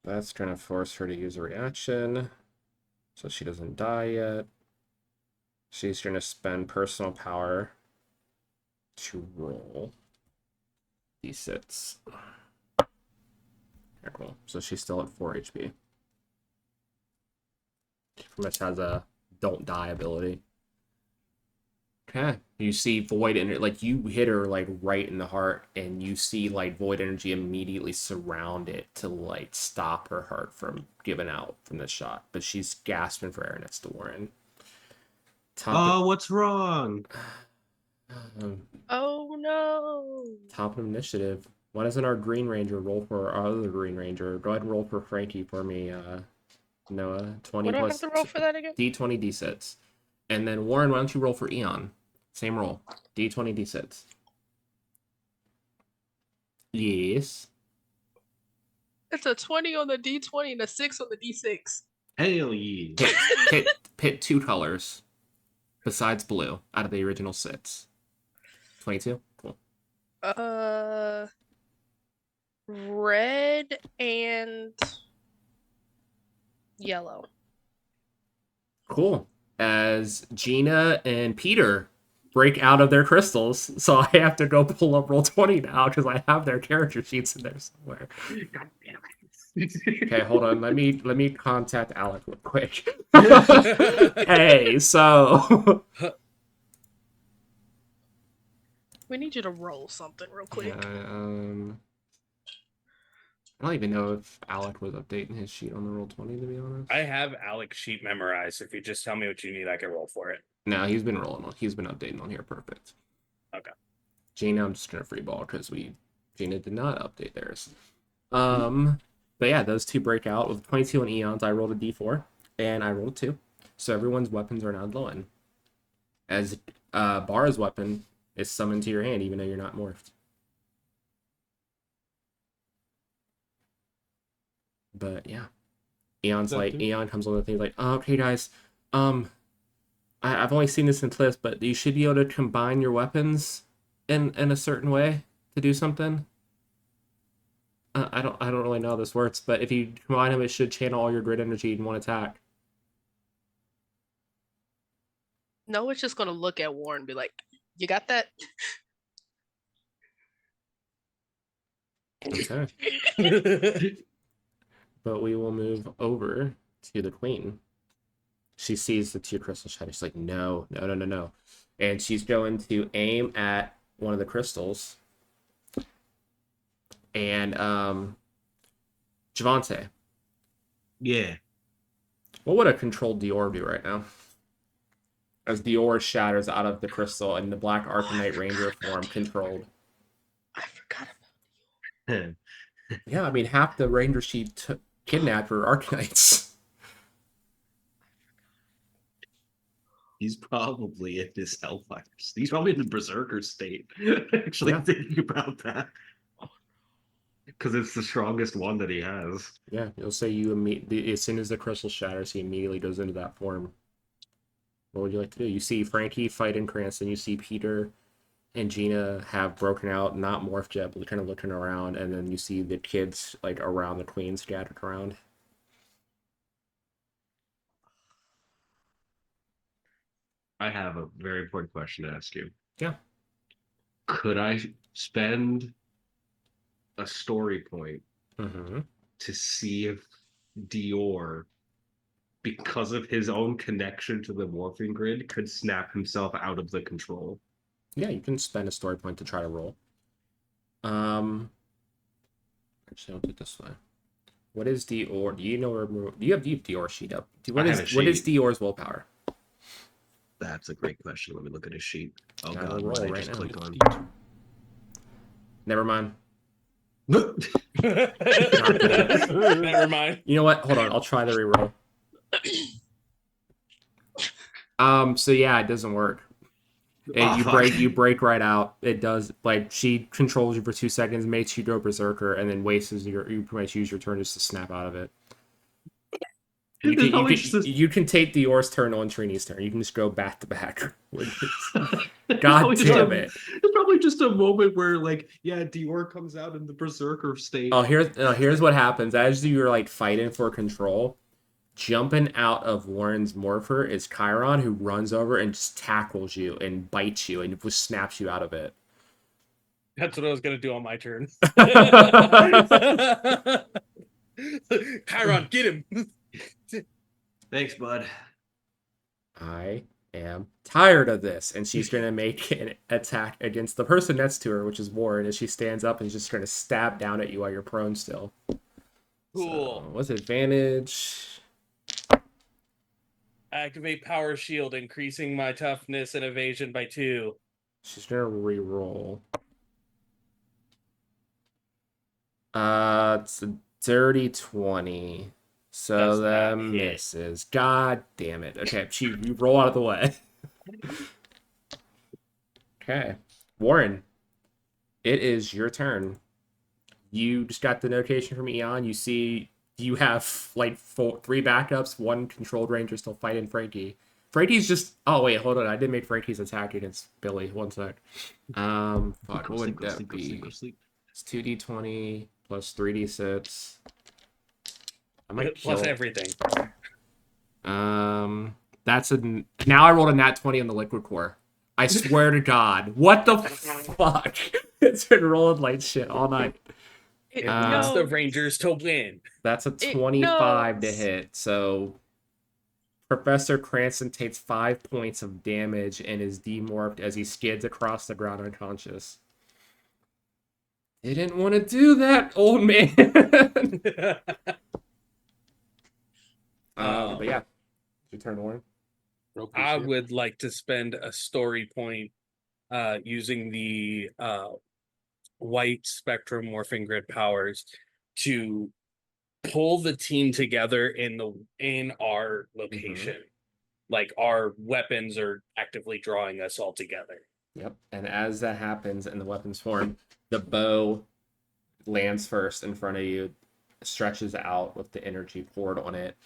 That's gonna force her to use a reaction. So she doesn't die yet. She's gonna spend personal power to roll d6. Okay, cool. So she's still at 4 HP. She pretty much has a don't die ability. Okay. You see void energy, like you hit her like right in the heart, and you see like void energy immediately surround it to like stop her heart from giving out from the shot. But she's gasping for air next to Warren. Oh, what's wrong? Oh no. Top of initiative. Why doesn't our Green Ranger roll for our other Green Ranger? Go ahead and roll for Frankie for me, Noah, 20 What do I have plus to roll for that again? D20 D6. And then Warren, why don't you roll for Eon? Same roll. D20 D6. Yes. It's a 20 on the D20 and a 6 on the D6. Hell yeah. Pit 2 colors besides blue out of the original 6. 22? Cool. Red and yellow. Cool. As Gina and Peter break out of their crystals, so I have to go pull up Roll20 now because I have their character sheets in there somewhere. God damn it. Okay, hold on. Let me contact Alec real quick. Hey, so We need you to roll something real quick. I don't even know if Alec was updating his sheet on the Roll20, to be honest. I have Alec's sheet memorized. If you just tell me what you need, I can roll for it. No, he's been rolling on. He's been updating on here. Perfect. Okay. Gina, I'm just gonna free ball because Gina did not update theirs. But yeah, those two break out with 22 on Eons. I rolled a D4 and I rolled 2, so everyone's weapons are now glowing. As Bar's weapon is summoned to your hand, even though you're not morphed. But yeah, Eon comes on the thing like, oh, okay, guys, I've only seen this in clips, but you should be able to combine your weapons in a certain way to do something. I don't really know how this works, but if you combine them, it should channel all your grid energy in one attack. No, it's just gonna look at Warren and be like, "You got that?" Okay. But we will move over to the Queen. She sees the 2 crystal shadows. She's like, no. And she's going to aim at one of the crystals. And Javante. Yeah. What would a controlled Dior do right now? As Dior shatters out of the crystal and the Black Arcanite Ranger form controlled. I forgot about Yeah, I mean, half the Ranger she kidnapped were Arcanites. He's probably in his Hellfire. He's probably in the Berserker state. Actually, Yeah. thinking about that. Because it's the strongest one that he has. Yeah, you'll say as soon as the crystal shatters, he immediately goes into that form. What would you like to do? You see Frankie fighting Cranston. You see Peter and Gina have broken out, not morphed yet, but kind of looking around. And then you see the kids like around the Queen scattered around. I have a very important question to ask you. Yeah. Could I spend a story point to see if Dior, because of his own connection to the morphing grid, could snap himself out of the control? Yeah, you can spend a story point to try to roll. Actually, I'll do it this way. What is Dior? Do you know? Do you have Dior sheet up? What is Dior's willpower? That's a great question. Let me look at his sheet. Oh Gotta god, roll what did I right just now. click on? Never mind. Never mind. You know what? Hold on. I'll try the reroll. So yeah, it doesn't work. And you break right out. It does, like, she controls you for 2 seconds, makes you go berserker, and then you pretty much use your turn just to snap out of it. You can take Dior's turn on Trini's turn. You can just go back to back. God damn it. It's probably just a moment where, like, yeah, Dior comes out in the berserker state. Oh, here's what happens. As you're like fighting for control, jumping out of Warren's morpher is Chiron, who runs over and just tackles you and bites you and just snaps you out of it. That's what I was gonna do on my turn. Chiron, get him. Thanks, bud. I am tired of this. And she's going to make an attack against the person next to her, which is Warren, as she stands up and is just going to stab down at you while you're prone still. Cool. So, what's advantage? Activate Power Shield, increasing my toughness and evasion by 2. She's going to re-roll. It's a dirty 20. So Does that not hit. misses. God damn it. Okay, you roll out of the way. Okay. Warren, it is your turn. You just got the notification from Eon. You see you have like three backups, one controlled ranger still fighting Frankie. Frankie's just wait, hold on. I did make Frankie's attack against Billy. One sec. Fuck, Go what would sleep, go that sleep, go be? sleep, go sleep. It's 2d20 plus 3d6. I might Plus kill. everything. That's a now I rolled a nat 20 on the liquid core. I swear to God, what the fuck? It's been rolling like shit all night. It It wants the knows. Rangers to win. That's a It 25 to knows. hit. So Professor Cranston takes 5 points of damage and is demorphed as he skids across the ground unconscious. Didn't want to do that, old man. But yeah, it's your turn, Warren. I would like to spend a story point using the white spectrum morphing grid powers to pull the team together in our location. Like our weapons are actively drawing us all together. Yep. And as that happens and the weapons form, the bow lands first in front of you, stretches out with the energy poured on it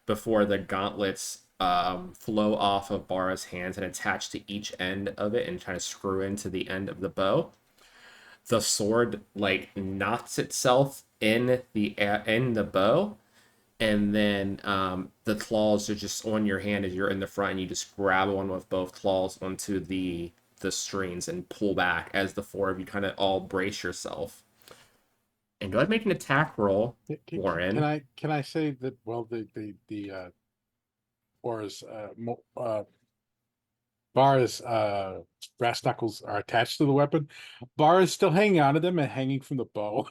before the gauntlets flow off of Bara's hands and attach to each end of it and kind of screw into the end of the bow. The sword like knots itself in the bow, and then the claws are just on your hand as you're in the front, and you just grab one with both claws onto the strings and pull back as the four of you kind of all brace yourself. And go ahead and make an attack roll, Warren. Can I say that? Well, Bara's brass knuckles are attached to the weapon. Bara's still hanging on to them and hanging from the bow.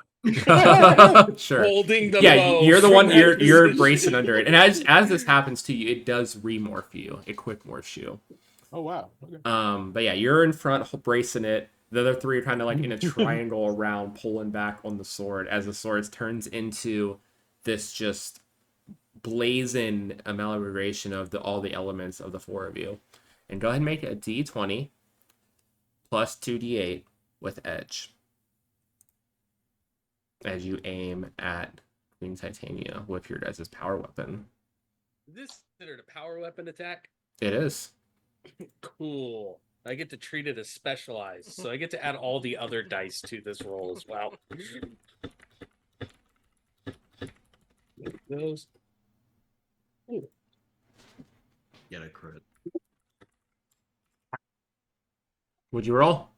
Sure. Holding the Yeah, bow you're the from one. that You're position. bracing under it, and as this happens to you, it does remorph you. It quick morphs you. Oh wow. Okay. But yeah, you're in front bracing it. The other three are kind of like in a triangle around, pulling back on the sword as the sword turns into this just blazing amalgamation of all the elements of the four of you. And go ahead and make it a d20 plus 2d8 with edge as you aim at Queen Titania with your guys' power weapon. Is this considered a power weapon attack? It is. Cool. I get to treat it as specialized, so I get to add all the other dice to this roll as well. Those. Get a crit. Would you roll?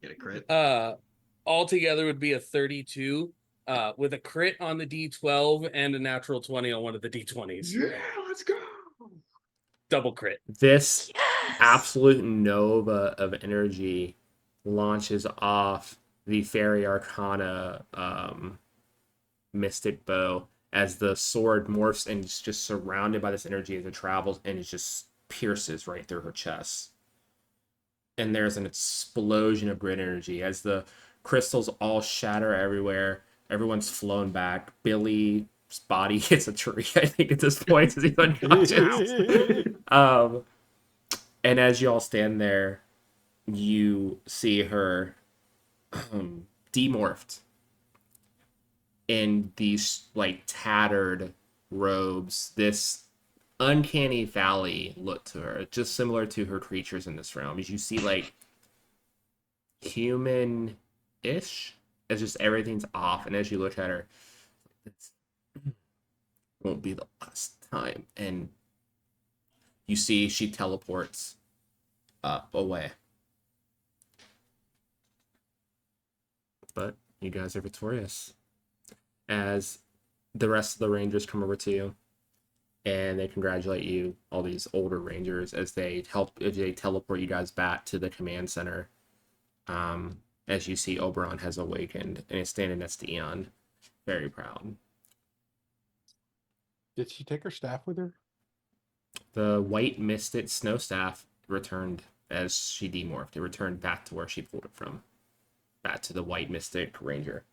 Get a crit. Altogether would be a 32, with a crit on the D12 and a natural 20 on one of the D20s. Yeah, let's go. Double crit. This absolute nova of energy launches off the Faerie Arcana mystic bow as the sword morphs and is just surrounded by this energy as it travels, and it just pierces right through her chest. And there's an explosion of grid energy as the crystals all shatter everywhere. Everyone's flown back. Billy's body hits a tree, I think, at this point, as he's unconscious. And as you all stand there, you see her demorphed in these like tattered robes. This uncanny valley look to her, just similar to her creatures in this realm. As you see like human-ish, it's just everything's off. And as you look at her, it won't be the last time. And you see she teleports away. But you guys are victorious. As the rest of the Rangers come over to you, and they congratulate you, all these older Rangers, as they teleport you guys back to the command center. As you see Oberon has awakened and is standing next to Eon, very proud. Did she take her staff with her? The white misted snow staff returned as she demorphed. It returned back to where she pulled it from. Back to the white mystic ranger.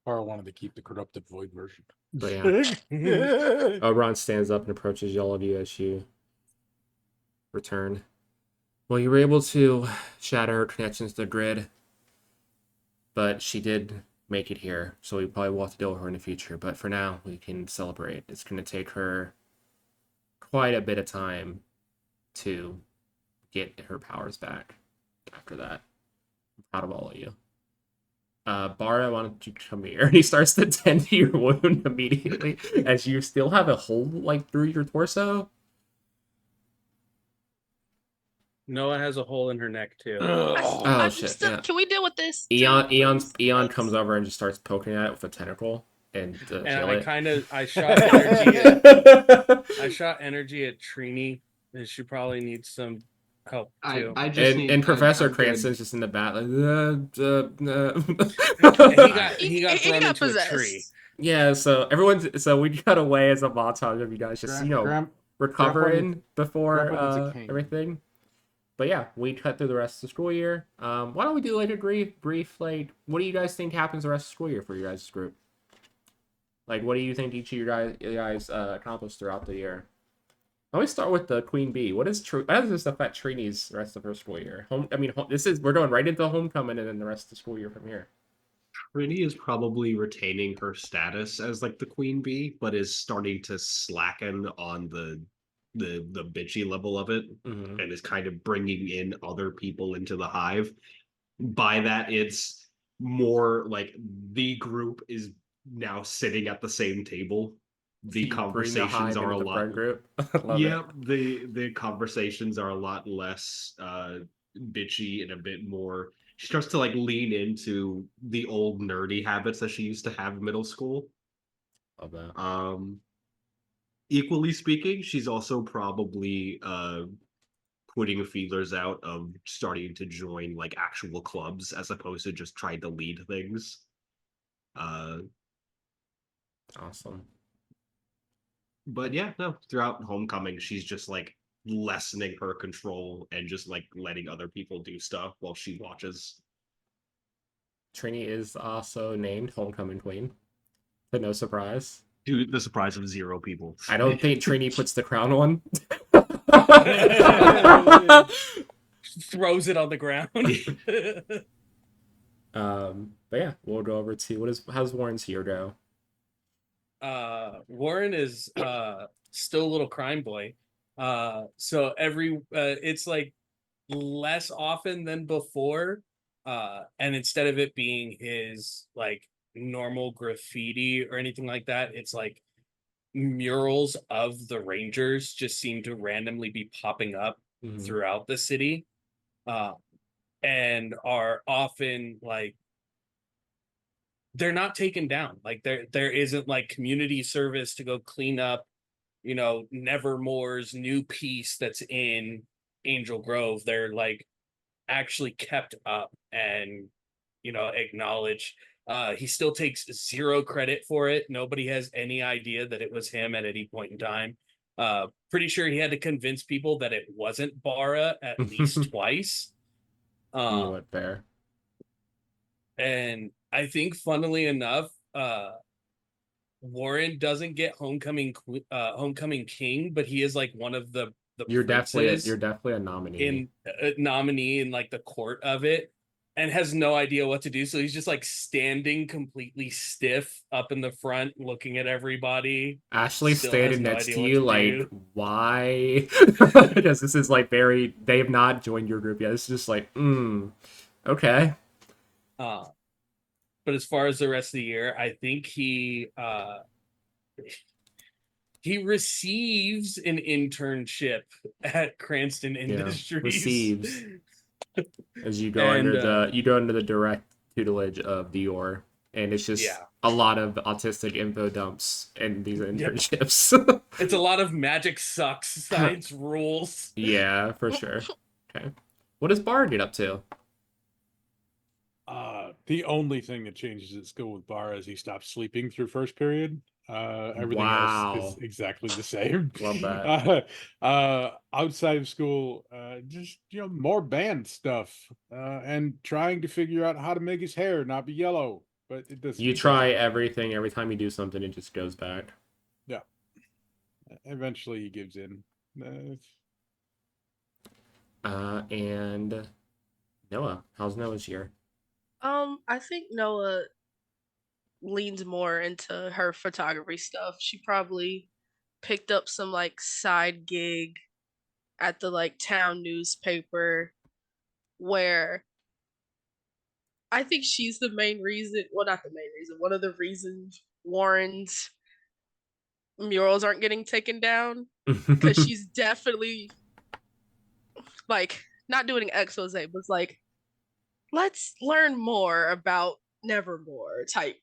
Or I wanted to keep the corrupted void version. But yeah. Oberon stands up and approaches all of you as you return. Well, you were able to shatter her connections to the grid, but she did make it here, so we probably will have to deal with her in the future. But for now, we can celebrate. It's going to take her quite a bit of time to get her powers back after that. I'm proud of all of you. Bara, why don't you come here? And he starts to tend to your wound immediately as you still have a hole like through your torso. Noah has a hole in her neck too. Oh shit! Still, Yeah. can we deal with this? Eon comes over and just starts poking at it with a tentacle and I shot energy. I shot energy at Trini, and she probably needs some help too. I just need, and Professor I'm good. Cranston's just in the back like. He got thrown into possessed. a tree. Yeah, so we cut away as a montage of you guys just recovering before everything. But yeah, we cut through the rest of the school year. Why don't we do like a brief like, what do you guys think happens the rest of the school year for your guys' group? Like, what do you think each of you guys accomplished throughout the year? Let me start with the Queen Bee. How does this affect Trini's rest of her school year? We're going right into homecoming and then the rest of the school year from here. Trini is probably retaining her status as like the queen bee, but is starting to slacken on the bitchy level of it, and is kind of bringing in other people into the hive. By that, it's more like the group is now sitting at the same table. The conversations are a lot. The conversations are a lot less bitchy and a bit more. She starts to like lean into the old nerdy habits that she used to have in middle school. Love that. Equally speaking, she's also probably putting feelers out of starting to join like actual clubs as opposed to just trying to lead things. Awesome. But yeah, no, throughout homecoming, she's just like lessening her control and just like letting other people do stuff while she watches. Trini is also named Homecoming Queen. To no surprise. To the surprise of 0 people. I don't think Trini puts the crown on. Throws it on the ground. But yeah, we'll go over to how's Warren's year go? Warren is still a little crime boy. So it's like less often than before. And instead of it being his like normal graffiti or anything like that, it's like murals of the Rangers just seem to randomly be popping up throughout the city, and are often like they're not taken down. Like there isn't like community service to go clean up, Nevermore's new piece that's in Angel Grove. They're like actually kept up and acknowledged. He still takes 0 credit for it. Nobody has any idea that it was him at any point in time. Pretty sure he had to convince people that it wasn't Bara at least twice. Fair. And I think, funnily enough, Warren doesn't get homecoming king, but he is like one of the you're definitely a nominee in like the court of it, and has no idea what to do. So he's just like standing completely stiff up in the front, looking at everybody. Ashley standing next to you, like, why? Because this is like they have not joined your group yet. It's just like, okay. But as far as the rest of the year, I think he receives an internship at Cranston Industries. Receives. As you go under the direct tutelage of Dior, and it's just a lot of autistic info dumps in these internships. It's a lot of magic sucks, science rules. Yeah, for sure. Okay, what does Bar get up to? The only thing that changes at school with Bar is he stops sleeping through first period. Everything else is exactly the same. Love that. Outside of school, just more band stuff, and trying to figure out how to make his hair not be yellow. but it does. You it try does- everything. Every time you do something, it just goes back. Yeah. Eventually, he gives in. And Noah, how's Noah's year? I think Noah leans more into her photography stuff. She probably picked up some like side gig at the like town newspaper where I think she's the main reason, well not the main reason, one of the reasons Warren's murals aren't getting taken down cuz she's definitely like not doing an expose, but like let's learn more about Nevermore type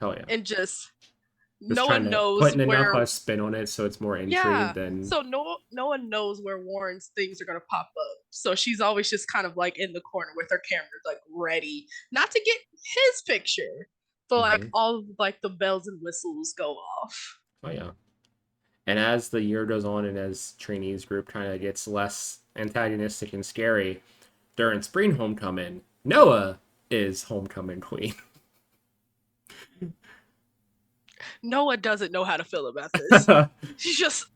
Hell yeah. and just Just no trying one to knows putting enough where. a spin on it so it's more intrigue Yeah. than So no one knows where Warren's things are gonna pop up. So she's always just kind of like in the corner with her camera, like ready, not to get his picture, but like Mhm. all of, like the bells and whistles go off. Oh yeah. And as the year goes on and as Trainee's group kind of gets less antagonistic and scary, during spring homecoming, Noah is homecoming queen. Noah doesn't know how to feel about this. But She's just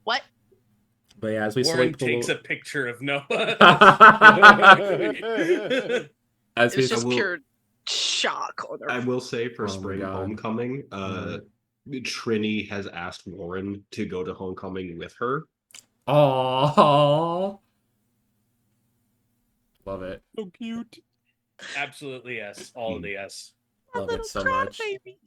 what? yeah, as we Warren slowly takes pull a picture of Noah. as we It's just will- pure shock on I her. will say for Oh my spring God. homecoming, Mhm. Trini has asked Warren to go to homecoming with her. Aww. Love it. So cute. Absolutely yes. All of the yes. Love it so much. Baby.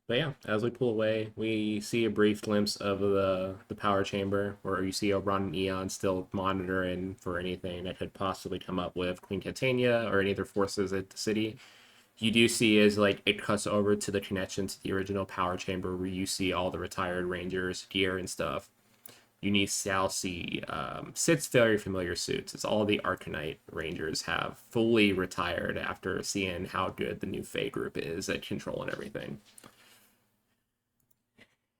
But yeah, as we pull away, we see a brief glimpse of the power chamber, where you see Oberon and Eon still monitoring for anything that could possibly come up with Queen Titania or any other forces at the city. You do see is like it cuts over to the connection to the original power chamber, where you see all the retired Rangers gear and stuff. You now see Sid's very familiar suits. It's all the Arcanite Rangers have fully retired after seeing how good the new Fae group is at controlling everything.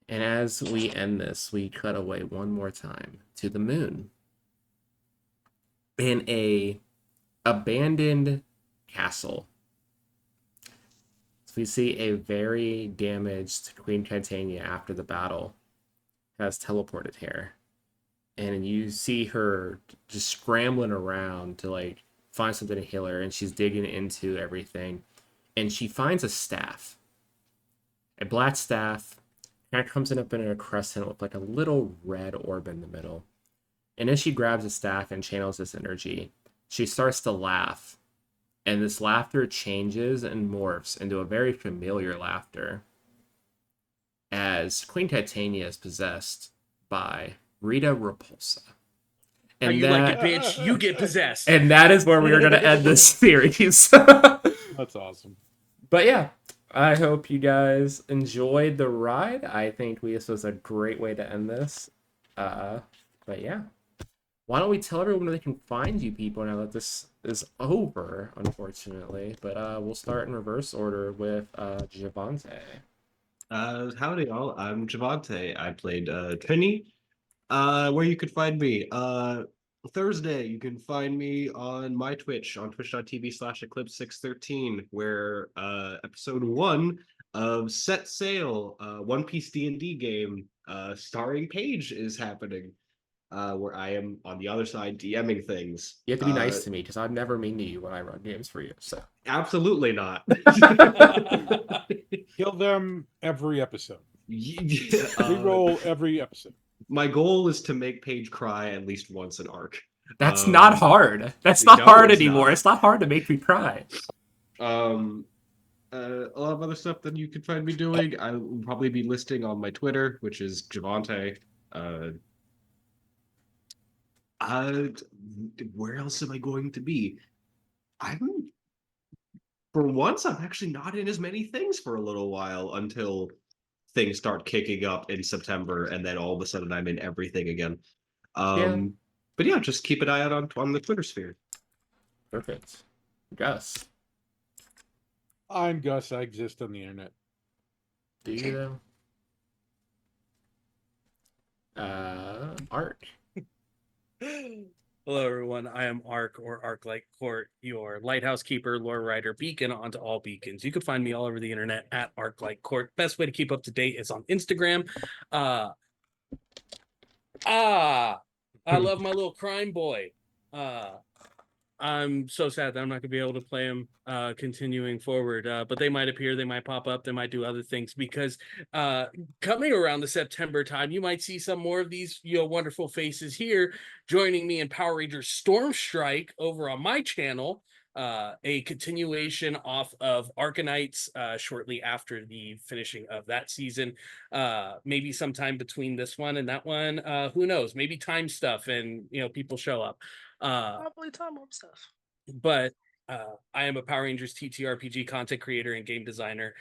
And as we end this, we cut away one more time to the moon. In a abandoned castle. So we see a very damaged Queen Titania after the battle has teleported here. And you see her just scrambling around to like find something to heal her, and she's digging into everything. And she finds a staff. A black staff kind of comes in up in a crescent with like a little red orb in the middle. And as she grabs the staff and channels this energy, she starts to laugh. And this laughter changes and morphs into a very familiar laughter as Queen Titania is possessed by Rita Repulsa. How And you like it, bitch? You get possessed. And that is where we are going to end this series. That's awesome. But yeah, I hope you guys enjoyed the ride. I think this was a great way to end this. But yeah, why don't we tell everyone where they can find you people now that this is over, unfortunately. But we'll start in reverse order with Javante. Howdy, all. I'm Javante. I played Trini. Where you could find me. Thursday, you can find me on my Twitch, on twitch.tv/Eclipse613, where episode 1 of Set Sail, One Piece D&D game, starring Paige, is happening. Where I am on the other side DMing things. You have to be nice to me because I'm never mean to you when I run games for you. So Absolutely not. Kill them every episode. Yeah, Reroll every episode. my goal is to make Paige cry at least once an arc. that's not hard. That's not no, hard it's anymore. not. It's not hard to make me cry. A lot of other stuff that you can find me doing. I will probably be listing on my Twitter, which is Javante. Where else am I going to be? For once, I'm actually not in as many things for a little while until things start kicking up in September, and then all of a sudden I'm in everything again. Yeah. But yeah, just keep an eye out on the Twitter sphere. Perfect. Gus, I'm Gus. I exist on the internet. do you though? Art. Hello, everyone. I am Ark or Arc Light Court, your lighthouse keeper, lore writer, beacon onto all beacons. You can find me all over the internet at Arc Light Court. Best way to keep up to date is on Instagram. I love my little crime boy. I'm so sad that I'm not gonna be able to play them continuing forward. But they might appear, they might pop up, they might do other things because coming around the September time, you might see some more of these wonderful faces here joining me in Power Rangers Storm Strike over on my channel. A continuation off of Arcanites shortly after the finishing of that season. Maybe sometime between this one and that one. Who knows? Maybe time stuff and people show up. Probably time up stuff. But I am a Power Rangers TTRPG content creator and game designer.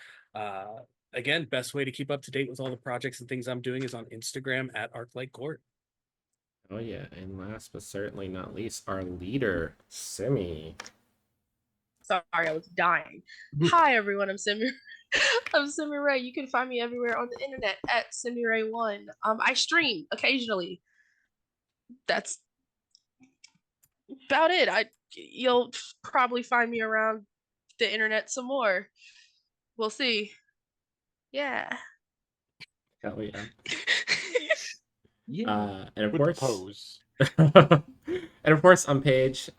Again, best way to keep up to date with all the projects and things I'm doing is on Instagram at ArcLight Court. Oh yeah, and last but certainly not least, our leader, Simi. Sorry, I was dying. Hi everyone, I'm Simi. I'm Simi Ray. You can find me everywhere on the internet at Simi Ray1. I stream occasionally. That's about it. You'll probably find me around the internet some more. We'll see. Yeah. Hell yeah. Yeah. And of With the course, pose. and of course, on page,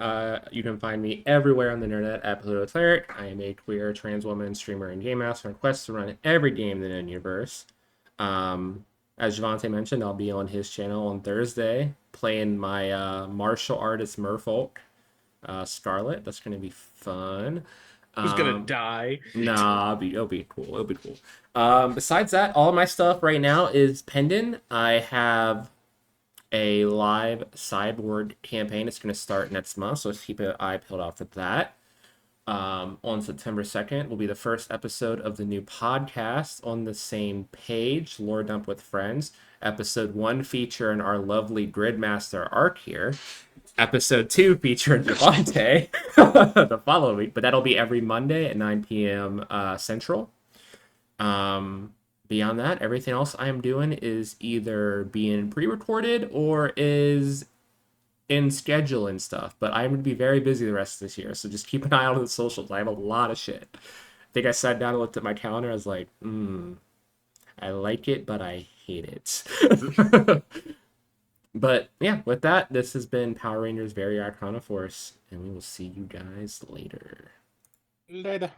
you can find me everywhere on the internet at Pluto Cleric. I am a queer trans woman streamer and game master on quest to run every game in the known universe. As Javante mentioned, I'll be on his channel on Thursday playing my martial artist merfolk, Scarlet. That's going to be fun. Who's gonna die? Nah, it'll be cool. It'll be cool. Besides that, all of my stuff right now is pending. I have a live sideboard campaign. It's going to start next month, so let's keep an eye peeled out for that. On September 2nd will be the first episode of the new podcast on the same page, Lore Dump with Friends. Episode 1 featuring our lovely Gridmaster Arc here. Episode 2 featuring Javante the following week, but that'll be every Monday at 9 p.m. Central. Beyond that, everything else I am doing is either being pre-recorded or is in schedule and stuff. But I'm going to be very busy the rest of this year, so just keep an eye out on the socials. I have a lot of shit. I think I sat down and looked at my calendar. I was like, I like it, but I hate it. But yeah, with that, this has been Power Rangers Faerie Arcana Force, and we will see you guys later. Later.